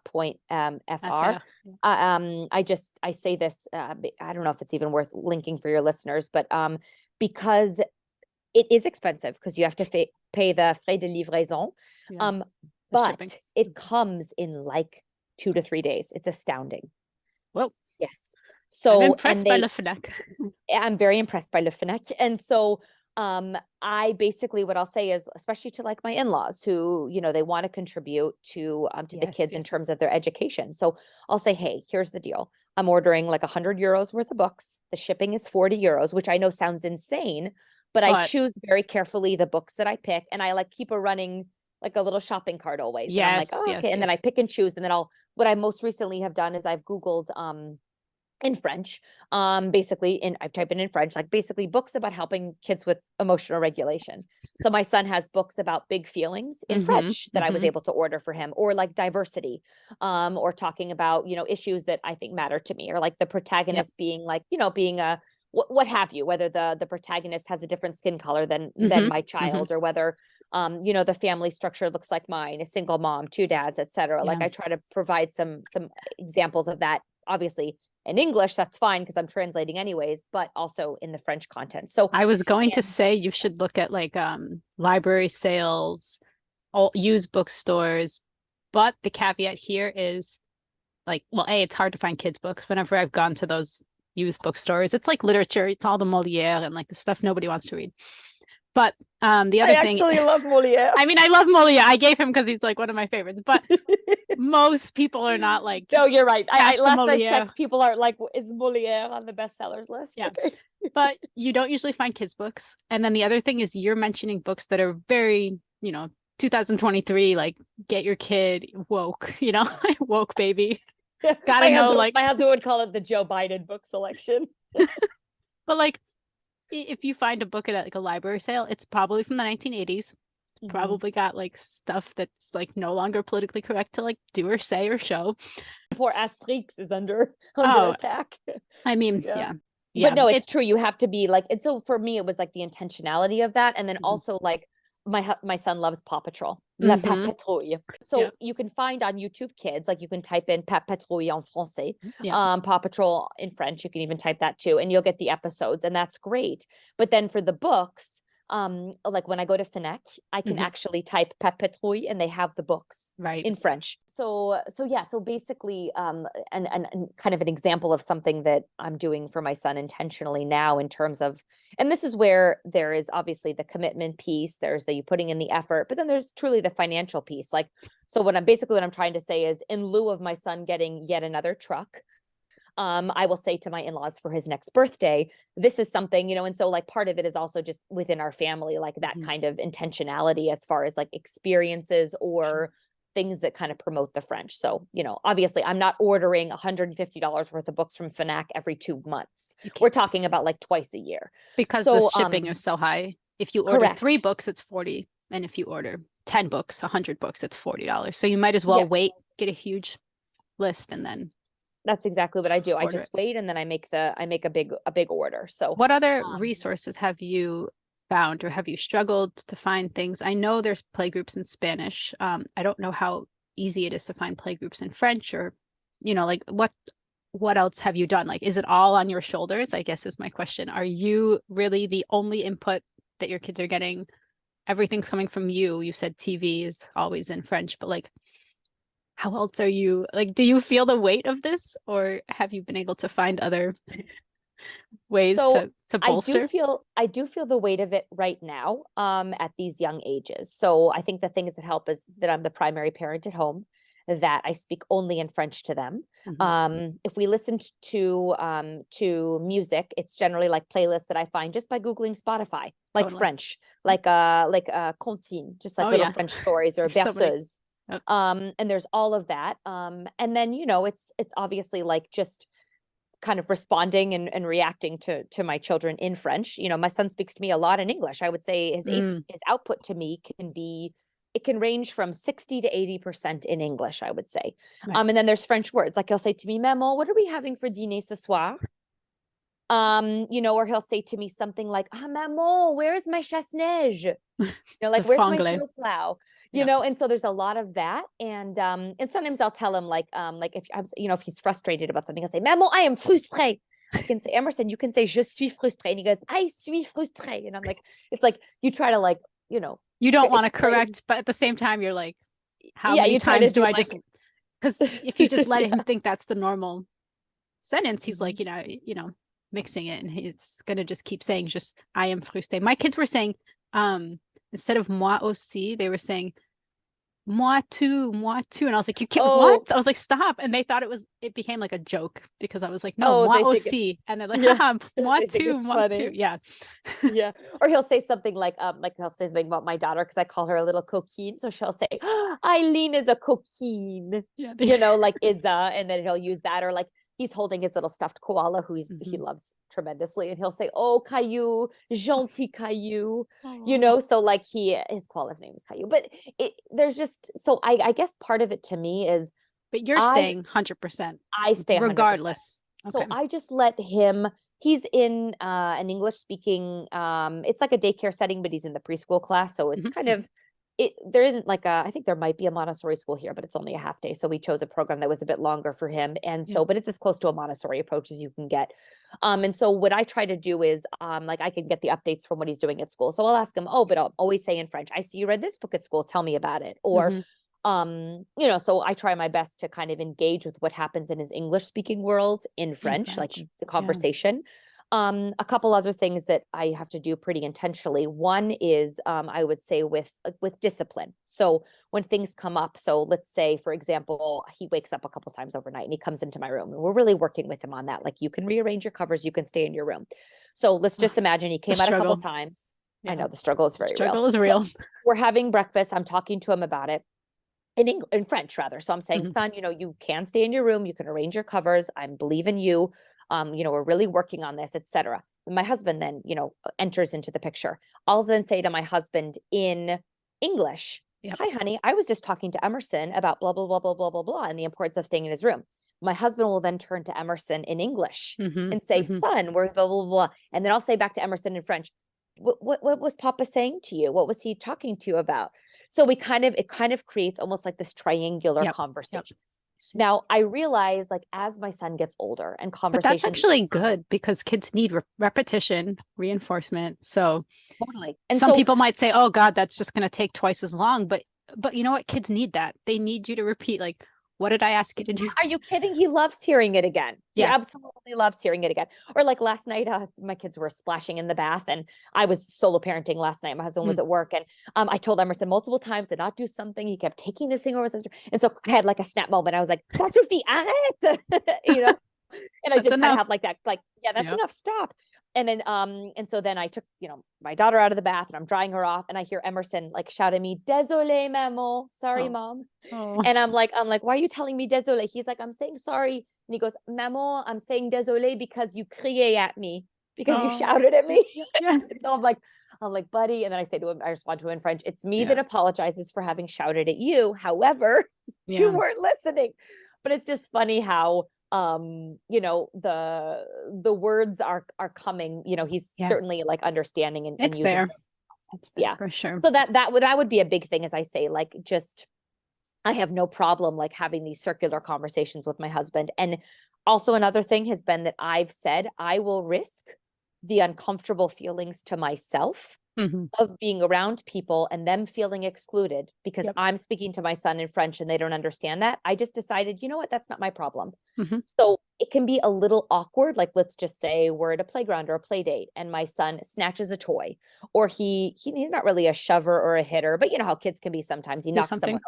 point FR. I say this, I don't know if it's even worth linking for your listeners, but because it is expensive because you have to pay the frais de livraison. But it comes in 2 to 3 days. It's astounding. Well, yes. So I'm impressed by Le Fnac. I'm very impressed by Le Fnac. And so I basically, what I'll say is, especially to my in-laws who, they want to contribute to the kids in terms of their education. So I'll say, hey, here's the deal. I'm ordering 100 euros worth of books. The shipping is 40 euros, which I know sounds insane, but I choose very carefully the books that I pick. And I keep a running like a little shopping cart always. And I'm like, Yes, oh, yes, okay. And then I yes. pick and choose. And then what I most recently have done is I've Googled in French, basically I've typed in French, like basically books about helping kids with emotional regulation. So my son has books about big feelings in French that I was able to order for him, or like diversity, or talking about, issues that I think matter to me, or like the protagonist being like, being a, what have you, whether the protagonist has a different skin color than my child, or whether, the family structure looks like mine, a single mom, two dads, etc. Like I try to provide some examples of that, obviously in English, that's fine because I'm translating anyways, but also in the French content. So I was going to say you should look at like library sales, all used bookstores, but the caveat here is like, well, A, it's hard to find kids' books. Whenever I've gone to those used bookstores, it's like literature, it's all the Moliere and like the stuff nobody wants to read. But the other thing, I actually love Moliere. I mean, I love Moliere. I gave him because he's like one of my favorites, but most people are not like. No, you're right. Last I Moliere. checked, people are like, is Moliere on the bestsellers list? Yeah. Okay. But you don't usually find kids' books. And then the other thing is you're mentioning books that are very, 2023, like get your kid woke, woke baby. Gotta know, like my husband would call it the Joe Biden book selection. But like if you find a book at like a library sale, it's probably from the 1980s. It's probably got like stuff that's like no longer politically correct to like do or say or show. Before Asterix is under attack. I mean, yeah. But no, it's true. You have to be like, and so for me, it was like the intentionality of that. And then also like my son loves Paw Patrol. La Paw Patrouille. So you can find on YouTube Kids, like you can type in Paw Patrouille en français, Paw Patrol in French. You can even type that too, and you'll get the episodes, and that's great. But then for the books, like when I go to Fnac, I can actually type Paw Patrouille, and they have the books in French. So basically, and kind of an example of something that I'm doing for my son intentionally now in terms of, and this is where there is obviously the commitment piece, there's you putting in the effort, but then there's truly the financial piece. Like, so what I'm trying to say is, in lieu of my son getting yet another truck, I will say to my in-laws for his next birthday, this is something, and so like part of it is also just within our family, like that kind of intentionality as far as like experiences or things that kind of promote the French. So, obviously I'm not ordering $150 worth of books from Fnac every 2 months. We're talking about like twice a year. Because the shipping is so high. If you order 3 books, it's $40. And if you order 10 books, 100 books, it's $40. So you might as well wait, get a huge list, and then that's exactly what I do. I just wait, and then I make a big order. So what other resources have you found, or have you struggled to find things? I know there's playgroups in Spanish. I don't know how easy it is to find playgroups in French, or like what else have you done? Like, is it all on your shoulders, I guess is my question. Are you really the only input that your kids are getting? Everything's coming from you. You said TV is always in French, but like, how else are you, like, do you feel the weight of this, or have you been able to find other ways to bolster? I do feel the weight of it right now, at these young ages. So I think the things that help is that I'm the primary parent at home, that I speak only in French to them. If we listen to music, it's generally like playlists that I find just by Googling Spotify, like French, like comptine, just like little French stories, or berceuse. And there's all of that. And then, it's obviously like just kind of responding and reacting to my children in French. My son speaks to me a lot in English. I would say his output to me can range from 60 to 80% in English, I would say. And then there's French words. Like he'll say to me, Maman, what are we having for dîner ce soir? Or he'll say to me something like, Maman, where is my chasse-neige? Like, where's my snowplow? And so there's a lot of that. And sometimes I'll tell him like if he's frustrated about something, I'll say, Maman, I am frustré. I can say, Emerson, you can say, je suis frustré. And he goes, I suis frustré. And I'm like, it's like, you try to like, you don't want to correct, but at the same time, you're like, how many times do I just, because if you just let him think that's the normal sentence, he's like, mixing it, and he's going to just keep saying just, I am frustré. My kids were saying, instead of moi aussi, they were saying moi too, moi too. And I was like, you can't, Oh, what? I was like, stop. And they thought it became like a joke because I was like, no, oh, moi they think it, aussi. And they're like, yeah, haha, moi they think too, it's moi too. funny. Yeah. Yeah. Or he'll say something like he'll say something about my daughter because I call her a little coquine. So she'll say, Eileen is a coquine, Yeah. like Izza, and then he'll use that. Or like he's holding his little stuffed koala who he loves tremendously, and he'll say, "Oh, Caillou, gentil Caillou," Oh. So like his koala's name is Caillou. But there's just so I guess part of it to me is But you're I staying 100%, I stay 100%. regardless. Okay. So I just let him, he's in an English speaking, it's like a daycare setting, but he's in the preschool class. So it's kind of, there isn't like I think there might be a Montessori school here, but it's only a half day. So we chose a program that was a bit longer for him. And Yeah. so, but it's as close to a Montessori approach as you can get. And so what I try to do is, like I can get the updates from what he's doing at school. So I'll ask him, oh, but I'll always say in French, I see you read this book at school. Tell me about it. Or, so I try my best to kind of engage with what happens in his English speaking world in French, like the conversation. A couple other things that I have to do pretty intentionally. One is, I would say with discipline. So when things come up, so let's say, for example, he wakes up a couple times overnight and he comes into my room, and we're really working with him on that. Like, you can rearrange your covers, you can stay in your room. So let's just imagine he came out a couple times. Yeah. I know the struggle is very real. Struggle is real. We're having breakfast. I'm talking to him about it. In French rather. So I'm saying, son, you can stay in your room. You can arrange your covers. I believe in you. We're really working on this, etc. My husband then, enters into the picture. I'll then say to my husband in English, hi, honey, I was just talking to Emerson about blah, blah, blah, blah, blah, blah, blah, and the importance of staying in his room. My husband will then turn to Emerson in English and say, son, we're blah, blah, blah. And then I'll say back to Emerson in French, what was Papa saying to you? What was he talking to you about? So it kind of creates almost like this triangular conversation. Now I realize, like, as my son gets older and conversations, but that's actually good because kids need repetition, reinforcement. So totally. And some people might say, oh God, that's just going to take twice as long. But you know what? Kids need that. They need you to repeat, like, what did I ask you to do? Are you kidding? He loves hearing it again. He absolutely loves hearing it again. Or like last night, my kids were splashing in the bath, and I was solo parenting last night. My husband was at work, and I told Emerson multiple times to not do something. He kept taking this thing over his sister. And so I had like a snap moment. I was like, "Ça suffit, arrête," and I just kind of have like that, like, yeah, that's enough. Stop. And then, and so then I took, my daughter out of the bath, and I'm drying her off, and I hear Emerson like shout at me, "Désolé, maman, sorry, mom." And I'm like, why are you telling me désolé? He's like, I'm saying sorry. And he goes, maman, I'm saying désolé because you cried at me, because you shouted at me. So I'm like, buddy. And then I say to him, I respond to him in French, it's me that apologizes for having shouted at you. However, you weren't listening. But it's just funny how, the words are coming, he's certainly like understanding and it's using there. It's there, for sure. So that would be a big thing, as I say, like, just, I have no problem like having these circular conversations with my husband. And also another thing has been that I've said I will risk the uncomfortable feelings to myself of being around people and them feeling excluded because I'm speaking to my son in French and they don't understand that. I just decided, you know what, that's not my problem. So it can be a little awkward. Like, let's just say we're at a playground or a play date and my son snatches a toy, or he's not really a shover or a hitter, but you know how kids can be sometimes. He knocks someone over.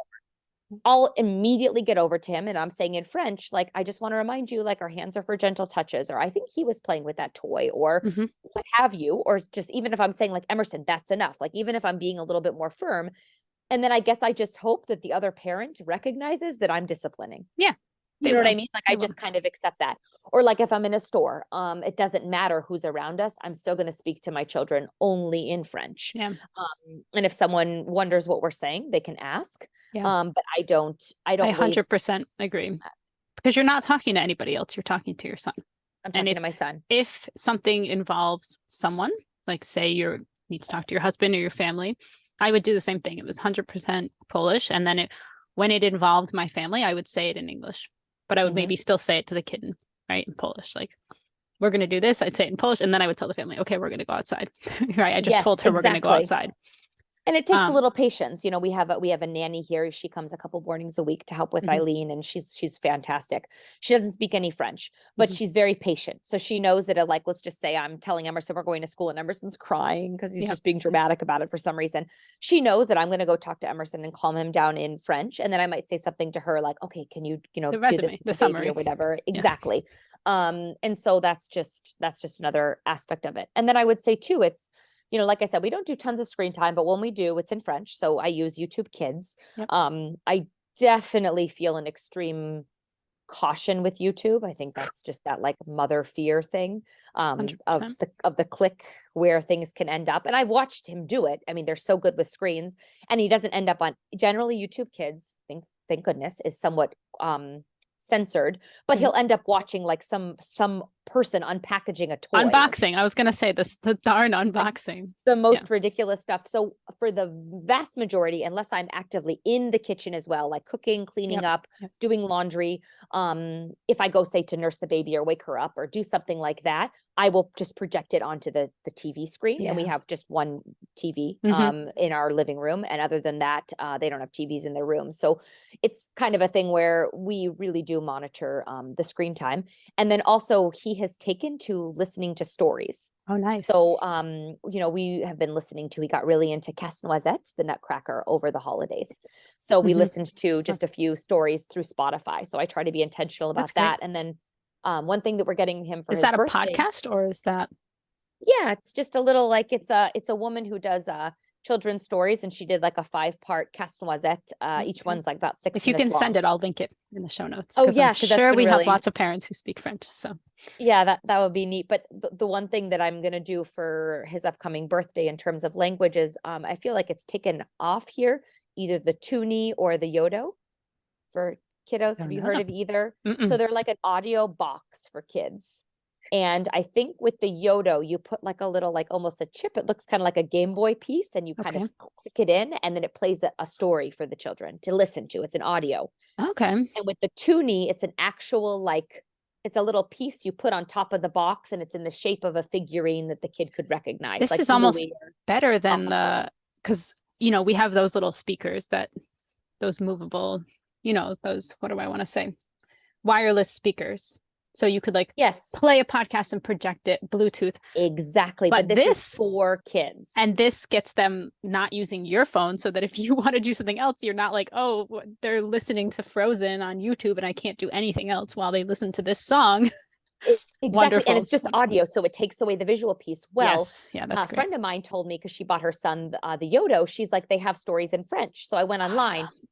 I'll immediately get over to him and I'm saying in French, like, I just want to remind you, like, our hands are for gentle touches, or I think he was playing with that toy, or what have you, or just, even if I'm saying like, Emerson, that's enough. Like, even if I'm being a little bit more firm. And then I guess I just hope that the other parent recognizes that I'm disciplining. Yeah. You know what I mean? Like, I just kind of accept that. Or like if I'm in a store, it doesn't matter who's around us. I'm still going to speak to my children only in French. Yeah. And if someone wonders what we're saying, they can ask. Yeah. But I 100% agree, because you're not talking to anybody else. You're talking to your son. I'm talking to my son. If something involves someone, like say you need to talk to your husband or your family, I would do the same thing. It was 100% Polish. And then when it involved my family, I would say it in English, but I would maybe still say it to the kid, right, in Polish. Like, we're going to do this. I'd say it in Polish. And then I would tell the family, okay, we're going to go outside. Right. I just told her we're going to go outside. And it takes a little patience. We have a nanny here. She comes a couple mornings a week to help with Eileen, and she's fantastic. She doesn't speak any French, but she's very patient. So she knows that, like, let's just say I'm telling Emerson we're going to school and Emerson's crying because he's just being dramatic about it for some reason. She knows that I'm going to go talk to Emerson and calm him down in French. And then I might say something to her like, okay, can you, the do resume, this the summary or whatever. Exactly. And so that's just another aspect of it. And then I would say too, it's, like I said, we don't do tons of screen time, but when we do, it's in French. So I use YouTube Kids. I definitely feel an extreme caution with YouTube. I think that's just that like mother fear thing, of the click where things can end up. And I've watched him do it. I mean, they're so good with screens, and he doesn't end up on generally YouTube Kids. Thank goodness is somewhat censored, but he'll end up watching like some person unpackaging a toy. Unboxing. I was going to say this, the darn unboxing. The most ridiculous stuff. So for the vast majority, unless I'm actively in the kitchen as well, like cooking, cleaning up, doing laundry, if I go say to nurse the baby or wake her up or do something like that, I will just project it onto the TV screen. And we have just one TV in our living room. And other than that, they don't have TVs in their room. So it's kind of a thing where we really do monitor the screen time. And then also he has taken to listening to stories. Oh, nice. So, we have been listening to, he got really into Casse-Noisette, the Nutcracker, over the holidays. So we listened to just a few stories through Spotify. So I try to be intentional about that. And then one thing that we're getting him for is his that birthday, a podcast or is that? Yeah, it's just a little like it's a woman who does children's stories, and she did like a 5-part Casse-Noisette. Each one's like about 6 minutes. If you can long. send it, I'll link it in the show notes. Oh yeah, I'm sure we have lots of parents who speak French. So yeah, that would be neat. But the one thing that I'm gonna do for his upcoming birthday in terms of languages, I feel like it's taken off here, either the Toonie or the Yodo for kiddos. Have you heard of either? So they're like an audio box for kids. And I think with the Yodo, you put like a little, like almost a chip. It looks kind of like a Game Boy piece, and you kind of click it in, and then it plays a story for the children to listen to. It's an audio. Okay. And with the Toonie, it's an actual, like, it's a little piece you put on top of the box, and it's in the shape of a figurine that the kid could recognize. This like is almost better than because, we have those little speakers those movable, those, what do I want to say? Wireless speakers. So you could play a podcast and project it Bluetooth. Exactly. But this is for kids. And this gets them not using your phone, so that if you want to do something else, you're not like, oh, they're listening to Frozen on YouTube and I can't do anything else while they listen to this song. Exactly. Wonderful. And it's just audio, so it takes away the visual piece. Well, that's great. A friend of mine told me, because she bought her son the Yodo, she's like, they have stories in French. So I went online. Awesome.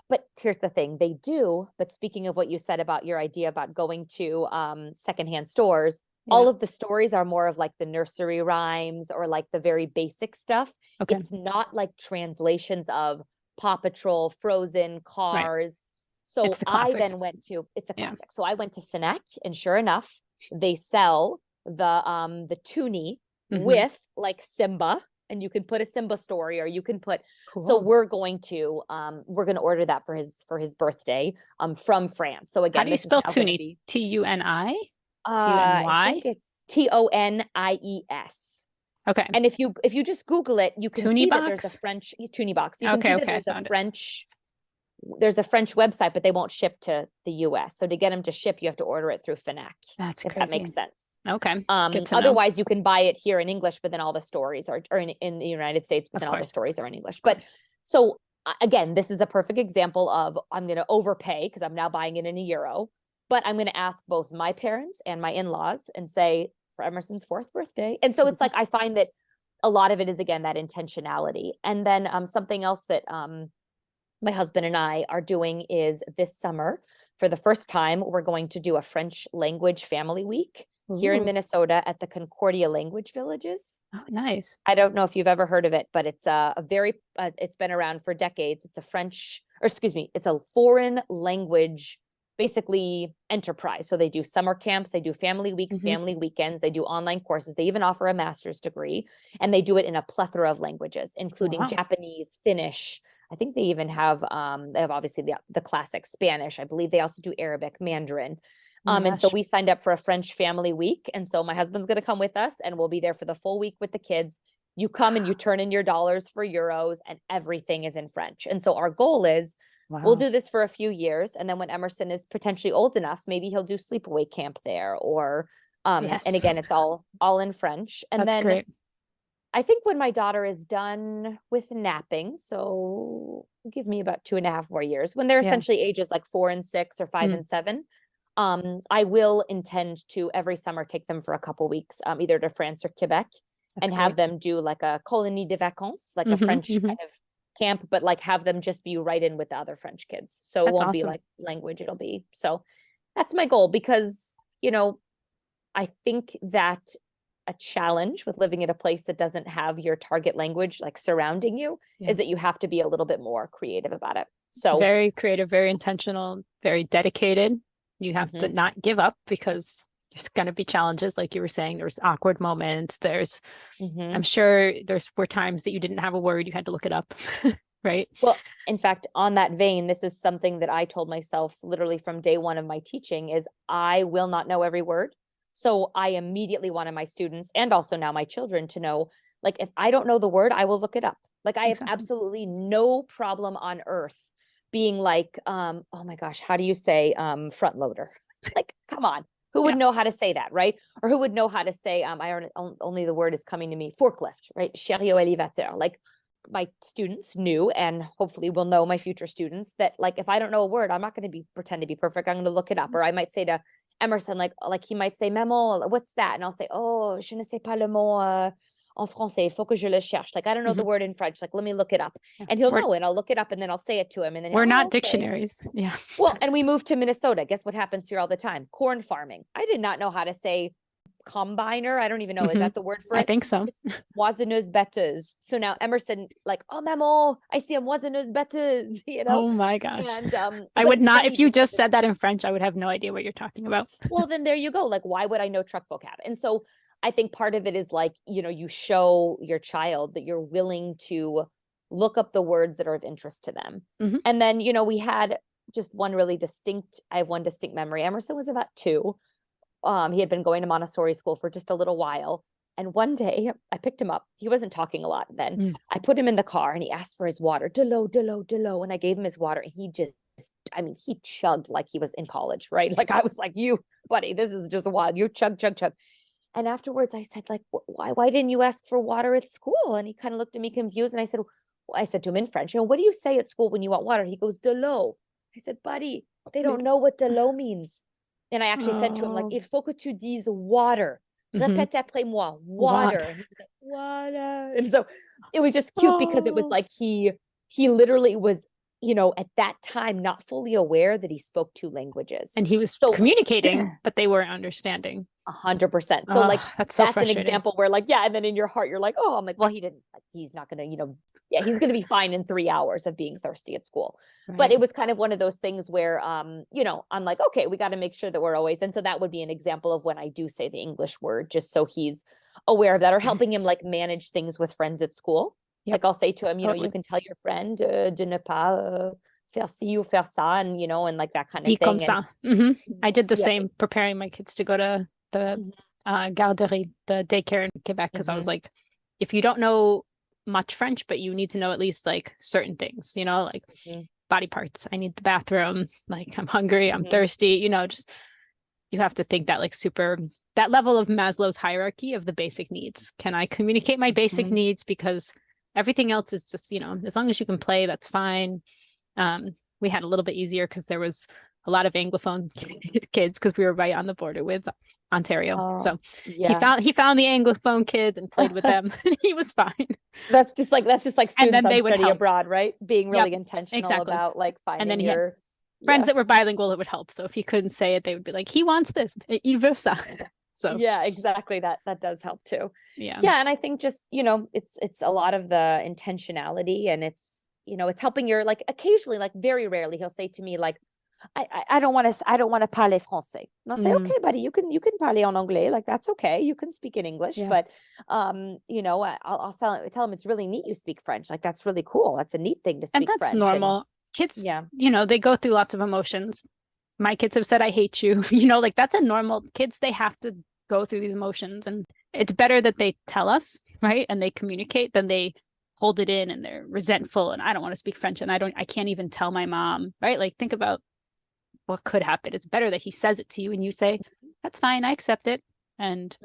But here's the thing, they do. But speaking of what you said about your idea about going to secondhand stores, all of the stories are more of like the nursery rhymes or like the very basic stuff. Okay. It's not like translations of Paw Patrol, Frozen, Cars. So I then went to, it's a classic. So I went to Fnac, and sure enough, they sell the Toonie with like Simba. And you can put a Simba story, or you can put, so we're going to order that for his birthday, from France. So again, how do you spell Toonie? T-U-N-I? I think it's Tonies. Okay. And if you just Google it, you can see that there's a French Toonie box. You can see that there's a French website, but they won't ship to the US. So to get them to ship, you have to order it through Fnac. That's if crazy. that makes sense. Okay. Good to otherwise know. You can buy it here in English, but then all the stories are in the United States, but then all the stories are in English. But so again, this is a perfect example of, I'm going to overpay because I'm now buying it in €1, but I'm going to ask both my parents and my in-laws and say, for Emerson's 4th birthday. And so it's like, I find that a lot of it is, again, that intentionality. And then something else that my husband and I are doing is this summer, for the first time, we're going to do a French language family week here in Minnesota at the Concordia Language Villages. Oh, nice. I don't know if you've ever heard of it, but it's it's been around for decades. It's it's a foreign language, basically, enterprise. So they do summer camps, they do family weeks, family weekends, they do online courses. They even offer a master's degree, and they do it in a plethora of languages, including Japanese, Finnish. I think they even have, they have obviously the classic Spanish. I believe they also do Arabic, Mandarin. And so we signed up for a French family week. And so my husband's going to come with us, and we'll be there for the full week with the kids. you come and you turn in your dollars for euros and everything is in French. And so our goal is we'll do this for a few years. And then when Emerson is potentially old enough, maybe he'll do sleepaway camp there or, and again, it's all in French. And That's then great. I think when my daughter is done with napping, so give me about 2.5 more years, when they're essentially ages like 4 and 6 or 5 and 7, I will intend to every summer take them for a couple weeks, either to France or Quebec. That's and great. Have them do like a colonie de vacances, like a French kind of camp, but like have them just be right in with the other French kids. So it won't be like language, it'll be. So that's my goal because, you know, I think that a challenge with living in a place that doesn't have your target language like surrounding you is that you have to be a little bit more creative about it. So very creative, very intentional, very dedicated. You have to not give up because there's going to be challenges. Like you were saying, there's awkward moments. There's, I'm sure were times that you didn't have a word, you had to look it up. Right. Well, in fact, on that vein, this is something that I told myself literally from day one of my teaching is I will not know every word. So I immediately wanted my students and also now my children to know, like, if I don't know the word, I will look it up. Like I have absolutely no problem on earth being like, oh my gosh, how do you say front loader? Like, come on, who would know how to say that, right? Or who would know how to say, only the word is coming to me, forklift, right? Chariot élévateur. Like my students knew, and hopefully will know my future students that like, if I don't know a word, I'm not going to pretend to be perfect. I'm going to look it up. Or I might say to Emerson, like he might say, Maman, what's that? And I'll say, oh, je ne sais pas le mot en français, il faut que je le cherche. Like, I don't know the word in French. Like, let me look it up. And he'll know, and I'll look it up, and then I'll say it to him. And then we're not dictionaries. Yeah. Well, and we moved to Minnesota. Guess what happens here all the time? Corn farming. I did not know how to say combiner. I don't even know. Is that the word for it? I think so. Moissonneuse batteuse. So now Emerson, like, oh, Maman, I see a moissonneuse batteuse, you know? Oh my gosh. And I would not, if you just said that in French, I would have no idea what you're talking about. Well, then there you go. Like, why would I know truck vocab? And so I think part of it is like, you know, you show your child that you're willing to look up the words that are of interest to them. And then, you know, we had just I have one distinct memory. Emerson was about 2. He had been going to Montessori school for just a little while. And one day I picked him up. He wasn't talking a lot then. I put him in the car and he asked for his water. De l'eau. And I gave him his water and he just, he chugged like he was in college, right? Like I was like, you buddy, this is just wild. You chug. And afterwards I said, like, why didn't you ask for water at school? And he kind of looked at me confused. And I said to him in French, you know, what do you say at school when you want water? He goes, de l'eau. I said, buddy, they don't know what de l'eau means. And I actually said to him, like, il faut que tu dises water. Répète après moi, water. And he was like, water. And so it was just cute because it was like he literally was, you know, at that time, not fully aware that he spoke 2 languages. And he was communicating, but they weren't understanding. 100%. So like, that's an example where like, and then in your heart, you're like, oh, I'm like, well, he's not going to, you know, he's going to be fine in 3 hours of being thirsty at school. Right. But it was kind of one of those things where, you know, I'm like, okay, we got to make sure that we're always. And so that would be an example of when I do say the English word, just so he's aware of that, or helping him like manage things with friends at school. Like I'll say to him, you know, you can tell your friend de ne pas faire ci ou faire ça, and, you know, and like that kind of thing. Comme ça. I did the same, preparing my kids to go to the garderie, the daycare in Quebec, because I was like, if you don't know much French, but you need to know at least like certain things, you know, like body parts. I need the bathroom. Like I'm hungry, I'm thirsty, you know, just you have to think that like that level of Maslow's hierarchy of the basic needs. Can I communicate my basic needs? Because everything else is just, you know, as long as you can play, that's fine. We had a little bit easier because there was a lot of Anglophone kids because we were right on the border with Ontario. So he found the Anglophone kids and played with them. And he was fine. That's just like students and then they would study abroad, right? Being really intentional about like finding and then your friends that were bilingual, it would help. So if he couldn't say it, they would be like, he wants this. Il veut ça. So yeah, exactly. That does help too. Yeah. And I think just, you know, it's a lot of the intentionality, and it's, you know, it's helping your, like, occasionally, like very rarely he'll say to me like, I don't want to parler français. And I'll say, okay, buddy, you can parler en anglais. Like, that's okay. You can speak in English, but, you know, I'll tell him it's really neat you speak French. Like, that's really cool. That's a neat thing to speak French. And that's normal. Kids, you know, they go through lots of emotions. My kids have said, I hate you, you know, like that's a normal kids. They have to go through these emotions, and it's better that they tell us, right? And they communicate than they hold it in and they're resentful and I don't want to speak French and I can't even tell my mom, right? Like think about what could happen. It's better that he says it to you and you say, that's fine, I accept it. And,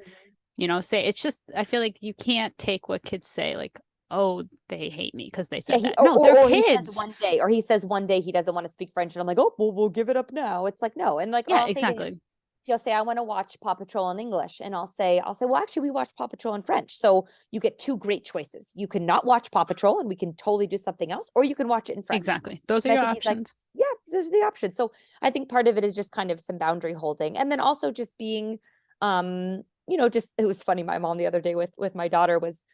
say it's just, I feel like you can't take what kids say, like, oh, they hate me because they said that. No, they're kids. He says one day he doesn't want to speak French. And I'm like, oh, well, we'll give it up now. It's like, no. And like, yeah, I'll exactly. say to him, he'll say, I want to watch Paw Patrol in English. And I'll say, well, actually, we watch Paw Patrol in French. So you get two great choices. You can not watch Paw Patrol and we can totally do something else, or you can watch it in French. Exactly. Those are your options. Like, yeah, those are the options. So I think part of it is just kind of some boundary holding. And then also just being, just, it was funny. My mom the other day with my daughter was,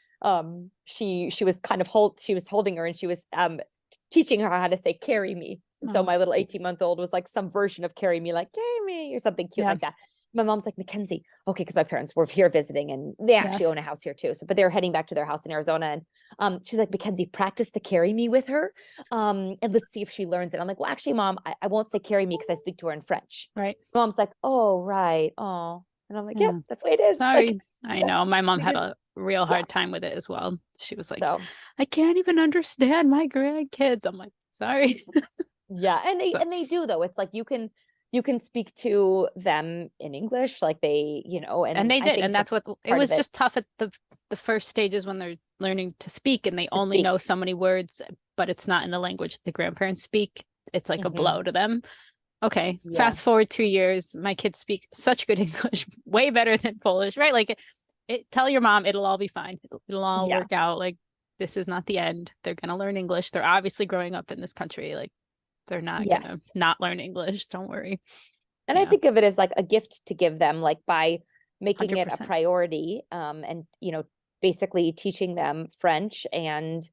she was kind of she was holding her and she was, teaching her how to say, carry me. And so my little 18-month-old was like some version of carry me, like carry me or something cute like that. My mom's like, Mackenzie, okay, because my parents were here visiting and they actually own a house here too. So, but they're heading back to their house in Arizona. And she's like, Mackenzie, practice the carry me with her. And let's see if she learns it. I'm like, well, actually, Mom, I won't say carry me because I speak to her in French. Right. Mom's like, oh, right. Oh. And I'm like, yeah, that's the way it is. Sorry. Like, I know. My mom had a real hard time with it as well. She was like, I can't even understand my grandkids. I'm like, sorry. Yeah. And they do though. It's like you can speak to them in English, like they, and they did. And that's what it was just tough at the first stages when they're learning to speak and they only know so many words, but it's not in the language the grandparents speak. It's like a blow to them. Okay. Fast forward 2 years. My kids speak such good English, way better than Polish, right? Like tell your mom it'll all be fine. It'll all work out. Like this is not the end. They're going to learn English. They're obviously growing up in this country. Like they're not going to not learn English. Don't worry. And I think of it as like a gift to give them, like by making 100%. it a priority, and, basically teaching them French and,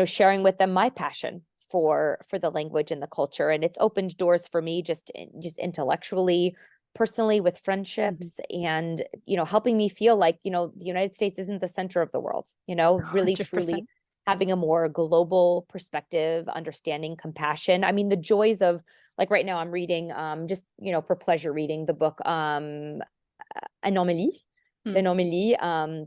sharing with them my passion for the language and the culture. And it's opened doors for me just intellectually, personally, with friendships and, helping me feel like, the United States isn't the center of the world, really 100%. truly having a more global perspective, understanding, compassion. I mean, the joys of, like right now I'm reading, just, for pleasure reading the book, Anomalie, L'Anomalie,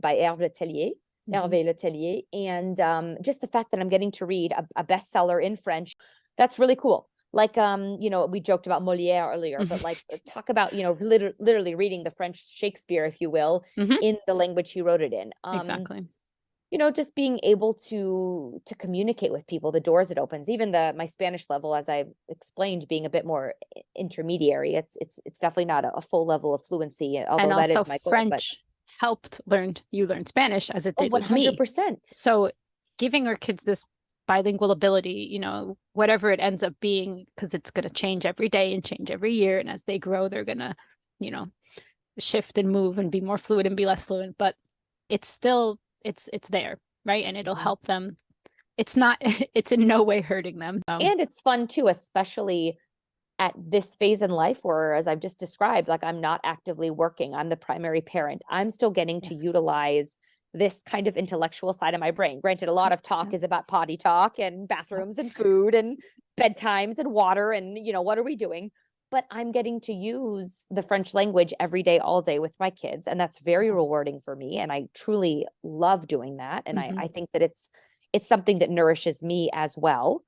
by Hervé Letellier. And just the fact that I'm getting to read a bestseller in French, that's really cool. Like, we joked about Molière earlier, but like talk about, literally reading the French Shakespeare, if you will, in the language he wrote it in. Exactly. Just being able to communicate with people, the doors it opens, even my Spanish level, as I've explained, being a bit more intermediary. It's definitely not a full level of fluency, although that is my goal. French helped you learn Spanish as it did with me. 100%. So giving our kids this bilingual ability, whatever it ends up being, because it's going to change every day and change every year. And as they grow, they're going to, shift and move and be more fluid and be less fluent, but it's still, it's there, right? And it'll help them. It's in no way hurting them. And it's fun too, especially at this phase in life where, as I've just described, like I'm not actively working, I'm the primary parent. I'm still getting to utilize this kind of intellectual side of my brain. Granted, a lot of talk is about potty talk and bathrooms and food and bedtimes and water and, what are we doing? But I'm getting to use the French language every day, all day with my kids. And that's very rewarding for me. And I truly love doing that. And I think that it's something that nourishes me as well.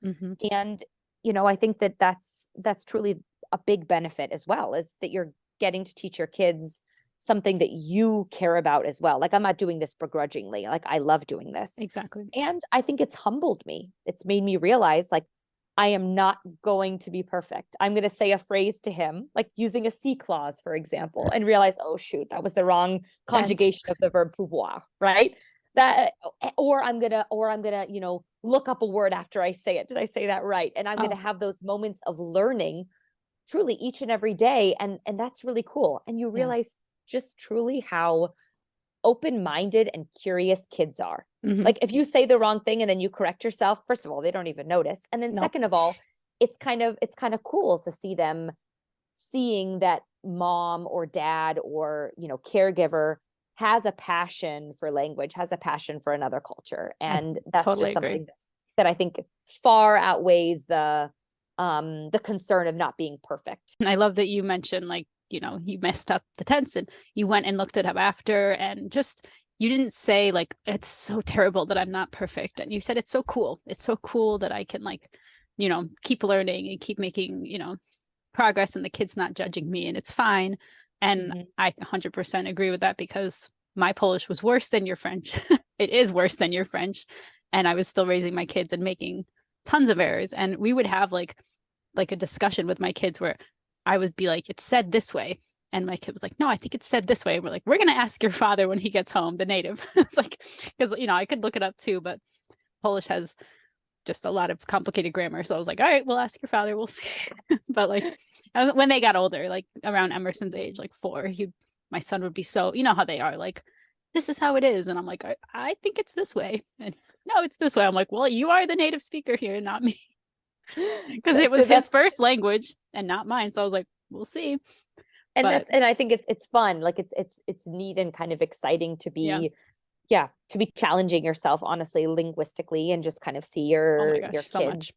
And, I think that that's truly a big benefit as well, is that you're getting to teach your kids something that you care about as well. Like I'm not doing this begrudgingly. Like I love doing this. Exactly. And I think it's humbled me. It's made me realize like, I am not going to be perfect. I'm going to say a phrase to him, like using a C clause, for example, and realize, oh shoot, that was the wrong conjugation of the verb pouvoir, right? Or I'm gonna, look up a word after I say it. Did I say that right? And I'm going to have those moments of learning truly each and every day. And that's really cool. And you realize just truly how open-minded and curious kids are. Like if you say the wrong thing and then you correct yourself, first of all, they don't even notice. And then second of all, it's kind of cool to see them seeing that mom or dad or, caregiver has a passion for language, has a passion for another culture. And that's totally just something that I think far outweighs the concern of not being perfect. I love that you mentioned like you messed up the tense and you went and looked it up after, and just, you didn't say like, it's so terrible that I'm not perfect. And you said, it's so cool. It's so cool that I can like, keep learning and keep making, progress, and the kid's not judging me, and it's fine. And I 100% agree with that, because my Polish was worse than your French. It is worse than your French. And I was still raising my kids and making tons of errors. And we would have like a discussion with my kids where I would be like, it's said this way. And my kid was like, no, I think it's said this way. And we're like, we're going to ask your father when he gets home, the native. It's like, because, I could look it up too, but Polish has just a lot of complicated grammar. So I was like, all right, we'll ask your father. We'll see. But like, when they got older, like around Emerson's age, like 4, my son would be so, you know how they are, like, this is how it is. And I'm like, I think it's this way. And no, it's this way. I'm like, well, you are the native speaker here, not me. Because it was his first language and not mine. So I was like, we'll see. And I think it's fun. Like it's neat and kind of exciting to be, to be challenging yourself, honestly, linguistically, and just kind of see your kids. So much.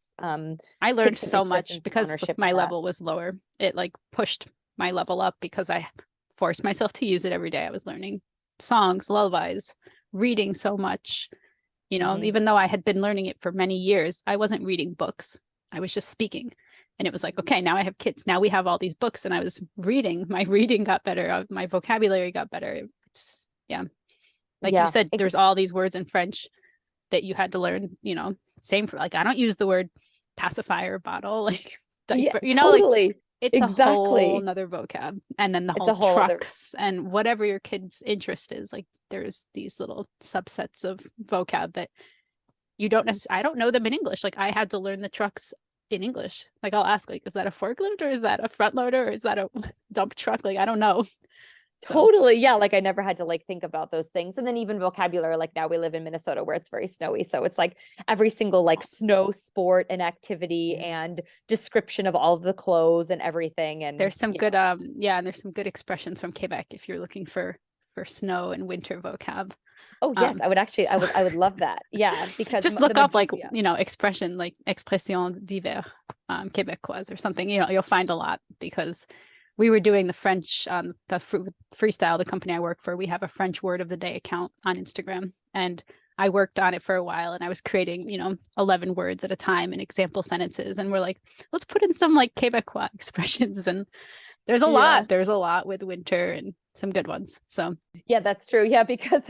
I learned so much because my level was lower. It like pushed my level up because I forced myself to use it every day. I was learning songs, lullabies, reading so much, even though I had been learning it for many years, I wasn't reading books. I was just speaking. And it was like, okay, now I have kids. Now we have all these books, and I was reading. My reading got better. My vocabulary got better. It's, like you said, there's all these words in French that you had to learn, same for like, I don't use the word pacifier, bottle, like diaper, totally. Like it's a whole another vocab. And then the whole trucks and whatever your kid's interest is, like there's these little subsets of vocab that you don't necessarily, I don't know them in English. Like I had to learn the trucks in English. Like I'll ask, like, is that a forklift, or is that a front loader, or is that a dump truck? Like I don't know. So. Totally. Yeah. Like I never had to like think about those things. And then even vocabulary, like now we live in Minnesota where it's very snowy. So it's like every single like snow sport and activity and description of all of the clothes and everything. And there's some good, and there's some good expressions from Quebec if you're looking for snow and winter vocab. Oh yes, I would actually, I would love that. Yeah, because just look up like expression like expression d'hiver, québécoise or something. You'll find a lot, because we were doing the French, the Freestyle, the company I work for. We have a French word of the day account on Instagram, and I worked on it for a while, and I was creating 11 words at a time in example sentences, and we're like, let's put in some like Québécois expressions, and there's a lot with winter and some good ones. So yeah, that's true. Yeah, because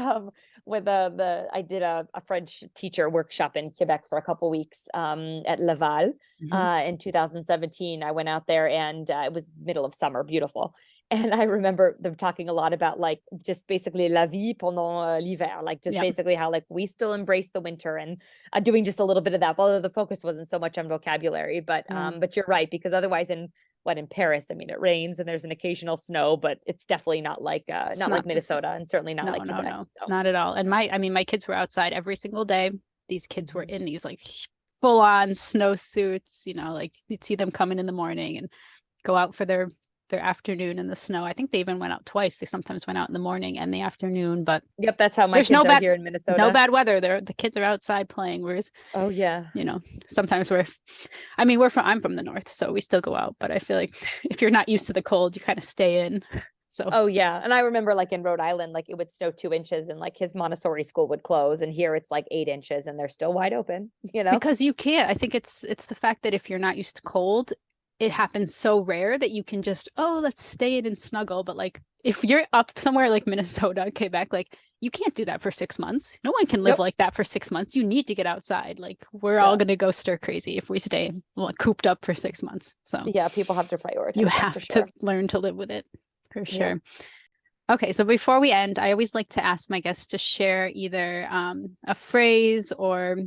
with I did a French teacher workshop in Quebec for a couple weeks at Laval in 2017. I went out there, and it was middle of summer, beautiful. And I remember them talking a lot about like just basically la vie pendant l'hiver, like just basically how like we still embrace the winter, and doing just a little bit of that, although the focus wasn't so much on vocabulary. But you're right, because otherwise in Paris, I mean, it rains and there's an occasional snow, but it's definitely not like like Minnesota, and certainly not like Quebec. No, not at all. And my kids were outside every single day. These kids were in these like full on snowsuits, like you'd see them coming in the morning and go out for their afternoon in the snow. I think they even went out twice. They sometimes went out in the morning and the afternoon, but yep, that's how my kids are here in Minnesota. No bad weather. The kids are outside playing. Whereas, sometimes I'm from the north, so we still go out, but I feel like if you're not used to the cold, you kind of stay in. So and I remember like in Rhode Island, like it would snow 2 inches and like his Montessori school would close, and here it's like 8 inches and they're still wide open, because you can't. I think it's the fact that if you're not used to cold, it happens so rare that you can just, let's stay in and snuggle. But like if you're up somewhere like Minnesota, Quebec, like you can't do that for 6 months. No one can live like that for 6 months. You need to get outside. Like we're all going to go stir crazy if we stay cooped up for 6 months. So yeah, people have to prioritize. You have to learn to live with it, for sure. Okay, so before we end, I always like to ask my guests to share either a phrase or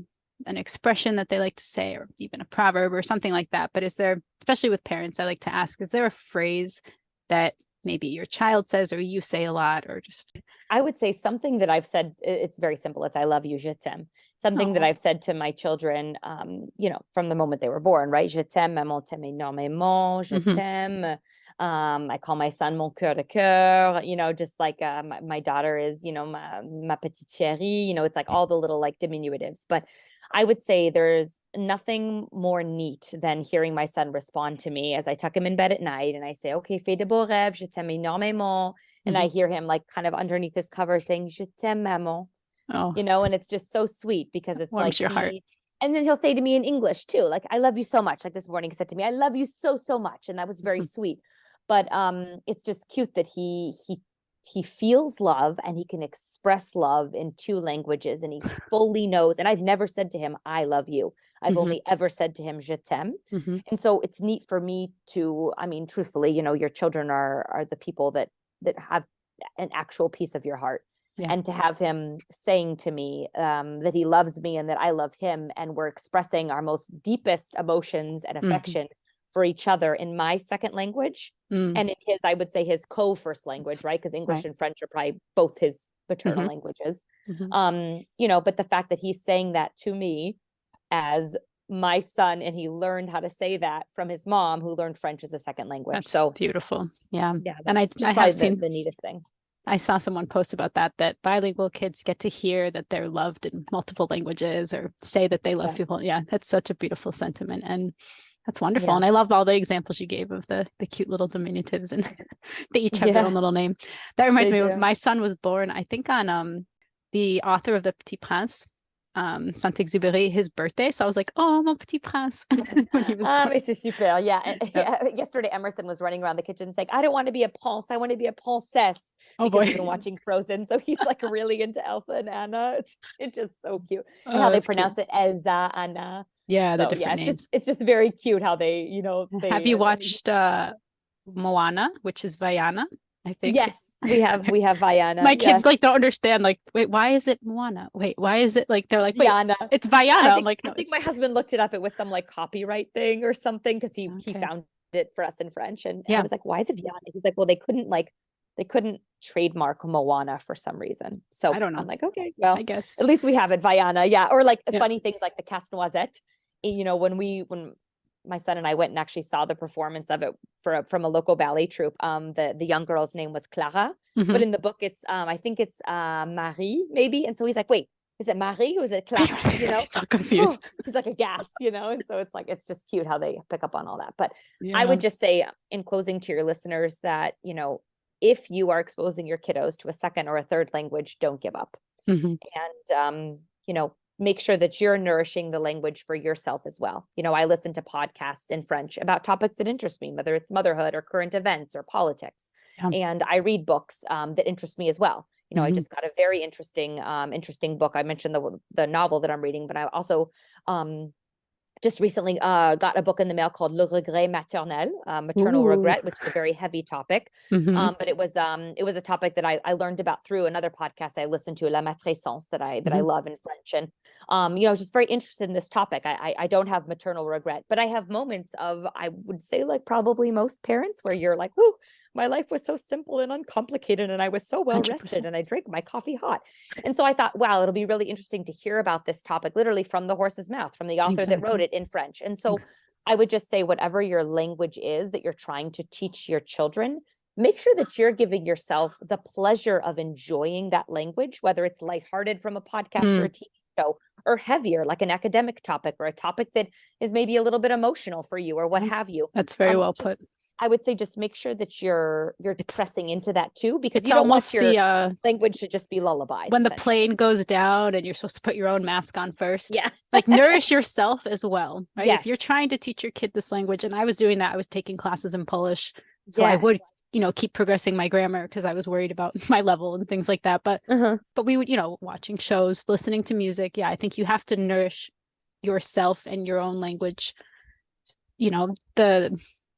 an expression that they like to say, or even a proverb or something like that. But is there, especially with parents, I like to ask, is there a phrase that maybe your child says or you say a lot, or just? I would say something that I've said, it's very simple. It's I love you, je t'aime. Something that I've said to my children, from the moment they were born, right? Je t'aime, maman t'aime énormément, je t'aime. I call my son mon cœur de cœur, just like my daughter is, ma petite chérie, it's like all the little like diminutives. But I would say there's nothing more neat than hearing my son respond to me as I tuck him in bed at night and I say, okay, fais de beaux rêves, je t'aime énormément. And I hear him like kind of underneath his cover saying, je t'aime, maman. Oh, And it's just so sweet because it's warms like your heart. and then he'll say to me in English too, like, I love you so much. Like this morning he said to me, I love you so, so much. And that was very sweet. But it's just cute that he feels love and he can express love in two languages and he fully knows. And I've never said to him, I love you. I've only ever said to him, je t'aime. And so it's neat for me to, I mean, truthfully, your children are the people that have an actual piece of your heart. Yeah. And to have him saying to me that he loves me and that I love him, and we're expressing our most deepest emotions and affection for each other in my second language, and in his, I would say his co-first language, right? Because English and French are probably both his maternal languages. But the fact that he's saying that to me as my son, and he learned how to say that from his mom, who learned French as a second language. That's so beautiful. Yeah. And I have seen the neatest thing. I saw someone post about that bilingual kids get to hear that they're loved in multiple languages or say that they love people. Yeah, that's such a beautiful sentiment. And that's wonderful. And I love all the examples you gave of the cute little diminutives, and they each have their own little name. That reminds me, my son was born, I think, on the author of The Petit Prince, Saint-Exupéry, his birthday. So I was like, oh, mon petit prince. When he was born. Mais c'est super. Yeah. Yesterday, Emerson was running around the kitchen saying, I don't want to be a prince. I want to be a princess. Because he's been watching Frozen. So he's like really into Elsa and Anna. It's just so cute. And how they pronounce it, Elsa, Anna. Yeah, the different names. It's just very cute how they, Have you watched Moana, which is Vaiana? I think. Yes, we have Vaiana. My kids like don't understand. Like, wait, why is it Moana? Wait, why is it like they're like, wait, Vaiana. It's Vaiana. I'm like, no. I think my husband looked it up. It was some like copyright thing or something because he found it for us in French, and I was like, why is it Vaiana? He's like, well, they couldn't trademark Moana for some reason. So I don't know. I'm like, okay, well, I guess at least we have it, Vaiana. Yeah, or like funny things like the Casse-Noisette. When my son and I went and actually saw the performance of it from a local ballet troupe. The young girl's name was Clara, but in the book it's I think it's Marie maybe. And so he's like, wait, is it Marie or is it Clara? So confused. He's like aghast, and so it's like, it's just cute how they pick up on all that. But I would just say in closing to your listeners that, if you are exposing your kiddos to a second or a third language, don't give up. And make sure that you're nourishing the language for yourself as well. I listen to podcasts in French about topics that interest me, whether it's motherhood or current events or politics. And I read books that interest me as well. I just got a very interesting book. I mentioned the novel that I'm reading, but I also just recently got a book in the mail called Le Regret Maternel, maternal regret, which is a very heavy topic. But it was a topic that I learned about through another podcast I listened to, La Matrescence, that I love in French. And just very interested in this topic. I don't have maternal regret, but I have moments of, I would say, like probably most parents, where you're like, "Ooh, my life was so simple and uncomplicated, and I was so well rested, 100%. And I drank my coffee hot." And so I thought, wow, it'll be really interesting to hear about this topic, literally from the horse's mouth, from the author that wrote it in French. And so I would just say, whatever your language is that you're trying to teach your children, make sure that you're giving yourself the pleasure of enjoying that language, whether it's lighthearted from a podcast or a TV show, or heavier, like an academic topic or a topic that is maybe a little bit emotional for you or what have you. That's very well put. I would say just make sure that you're pressing into that too, because it's you don't want your language to just be lullabies. When the plane goes down and you're supposed to put your own mask on first. Yeah. Like nourish yourself as well, right? Yes. If you're trying to teach your kid this language, and I was doing that, I was taking classes in Polish. So I would keep progressing my grammar because I was worried about my level and things like that. But we would, watching shows, listening to music. Yeah, I think you have to nourish yourself and your own language.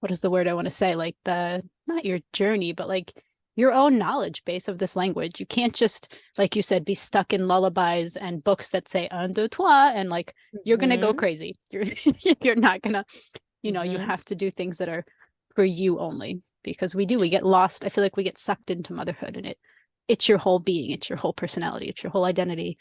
What is the word I want to say? Like not your journey, but like your own knowledge base of this language. You can't just, like you said, be stuck in lullabies and books that say un, deux, trois, and like you're gonna go crazy. You're not gonna, you have to do things that are for you only, because we get lost. I feel like we get sucked into motherhood, and it's your whole being, it's your whole personality, it's your whole identity.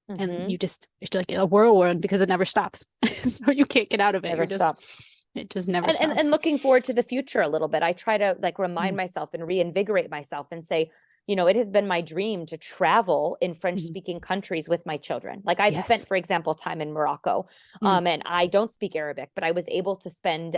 And it's like a whirlwind because it never stops. So you can't get out of it. Never stops. It just never and, stops. and looking forward to the future a little bit. I try to like remind myself and reinvigorate myself and say, you know, it has been my dream to travel in French speaking countries with my children. Like I've spent, for example, time in Morocco, and I don't speak Arabic, but I was able to spend,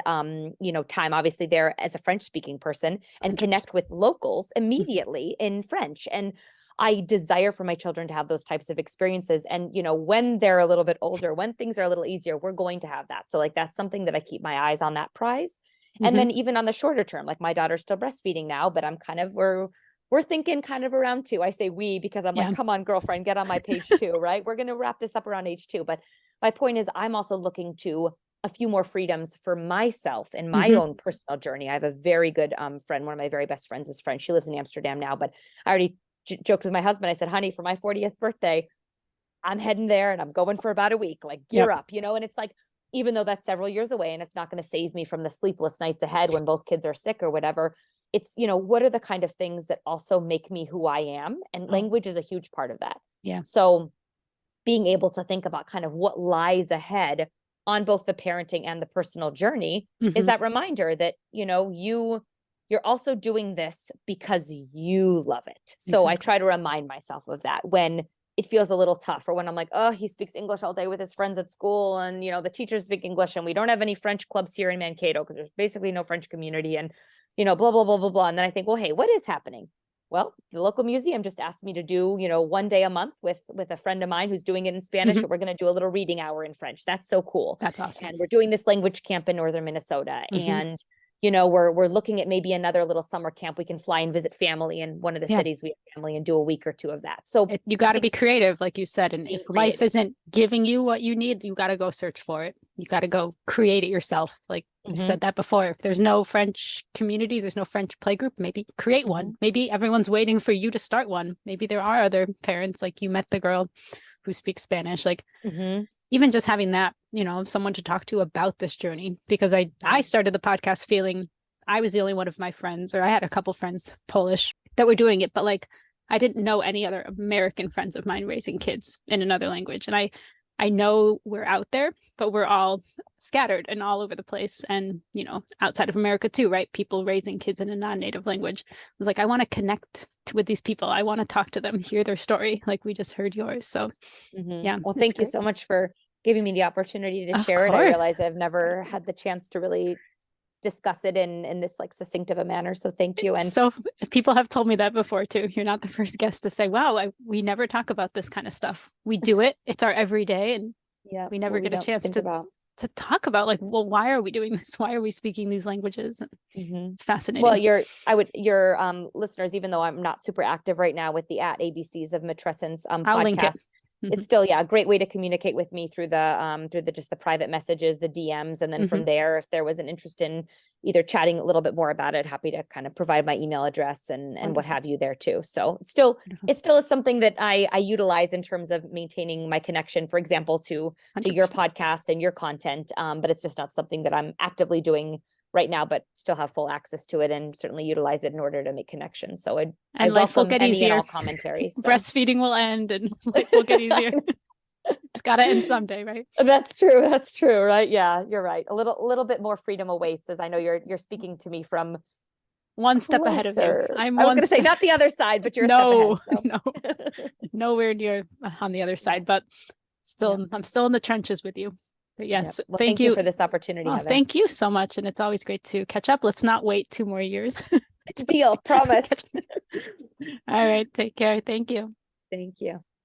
you know, time obviously there as a French speaking person and 100%. connect with locals immediately in French. And I desire for my children to have those types of experiences. And, you know, when they're a little bit older, when things are a little easier, we're going to have that. So like, that's something that I keep my eyes on, that prize. And then even on the shorter term, like my daughter's still breastfeeding now, but I'm kind of, we're thinking kind of around 2. I say we, because I'm like, come on, girlfriend, get on my page 2, right? We're going to wrap this up around age 2. But my point is I'm also looking to a few more freedoms for myself in my own personal journey. I have a very good friend. One of my very best friends is French. She lives in Amsterdam now, but I already joked with my husband. I said, honey, for my 40th birthday, I'm heading there and I'm going for about a week, like gear up, you know? And it's like, even though that's several years away and it's not going to save me from the sleepless nights ahead when both kids are sick or whatever, it's, you know, what are the kind of things that also make me who I am? And language is a huge part of that. Yeah. So being able to think about kind of what lies ahead on both the parenting and the personal journey is that reminder that, you know, you're also doing this because you love it. So I try to remind myself of that when it feels a little tough, or when I'm like, oh, he speaks English all day with his friends at school, and, you know, the teachers speak English and we don't have any French clubs here in Mankato because there's basically no French community, and, you know, blah, blah, blah, blah, blah. And then I think, well, hey, what is happening? Well, the local museum just asked me to do, you know, 1 day a month with a friend of mine who's doing it in Spanish. And we're going to do a little reading hour in French. That's so cool. That's awesome. And we're doing this language camp in northern Minnesota. And, you know, we're looking at maybe another little summer camp. We can fly and visit family in one of the cities we have family and do a week or 2 of that. So you got to be creative, like you said. And if life isn't giving you what you need, you got to go search for it. You got to go create it yourself. Like I've said that before. If there's no French community, there's no French playgroup, maybe create one. Maybe everyone's waiting for you to start one. Maybe there are other parents, like you met the girl who speaks Spanish. Like even just having that, you know, someone to talk to about this journey, because I started the podcast feeling I was the only one of my friends, or I had a couple friends Polish that were doing it, but like I didn't know any other American friends of mine raising kids in another language. And I know we're out there, but we're all scattered and all over the place. And, you know, outside of America too, right? People raising kids in a non-native language. I was like, I want to connect with these people. I want to talk to them, hear their story, like we just heard yours. So yeah. Well, thank you so much for giving me the opportunity to share it. I realize I've never had the chance to really discuss it in this like succinct of a manner. So thank you. And so people have told me that before too. You're not the first guest to say, wow, we never talk about this kind of stuff. We do it. It's our everyday. And we never get a chance to talk about like, well, why are we doing this? Why are we speaking these languages? And it's fascinating. Well, your listeners, even though I'm not super active right now with the ABCs of Matrescence I'll link it. It's still, a great way to communicate with me through just the private messages, the DMs. And then from there, if there was an interest in either chatting a little bit more about it, happy to kind of provide my email address and what have you there too. So it still is something that I utilize in terms of maintaining my connection, for example, to your podcast and your content. But it's just not something that I'm actively doing right now, but still have full access to it and certainly utilize it in order to make connections. So I life will get easier. All commentary. So. Breastfeeding will end and life will get easier. It's got to end someday, right? That's true. That's true. Right. Yeah, you're right. A little bit more freedom awaits, as I know you're speaking to me from one step ahead of you. I was going to say not the other side, but you're a step ahead. So. No, nowhere near on the other side, but still, I'm still in the trenches with you. But yes, well, thank you for this opportunity. Oh, thank you so much. And it's always great to catch up. Let's not wait 2 more years. Deal. Promise. All right. Take care. Thank you. Thank you.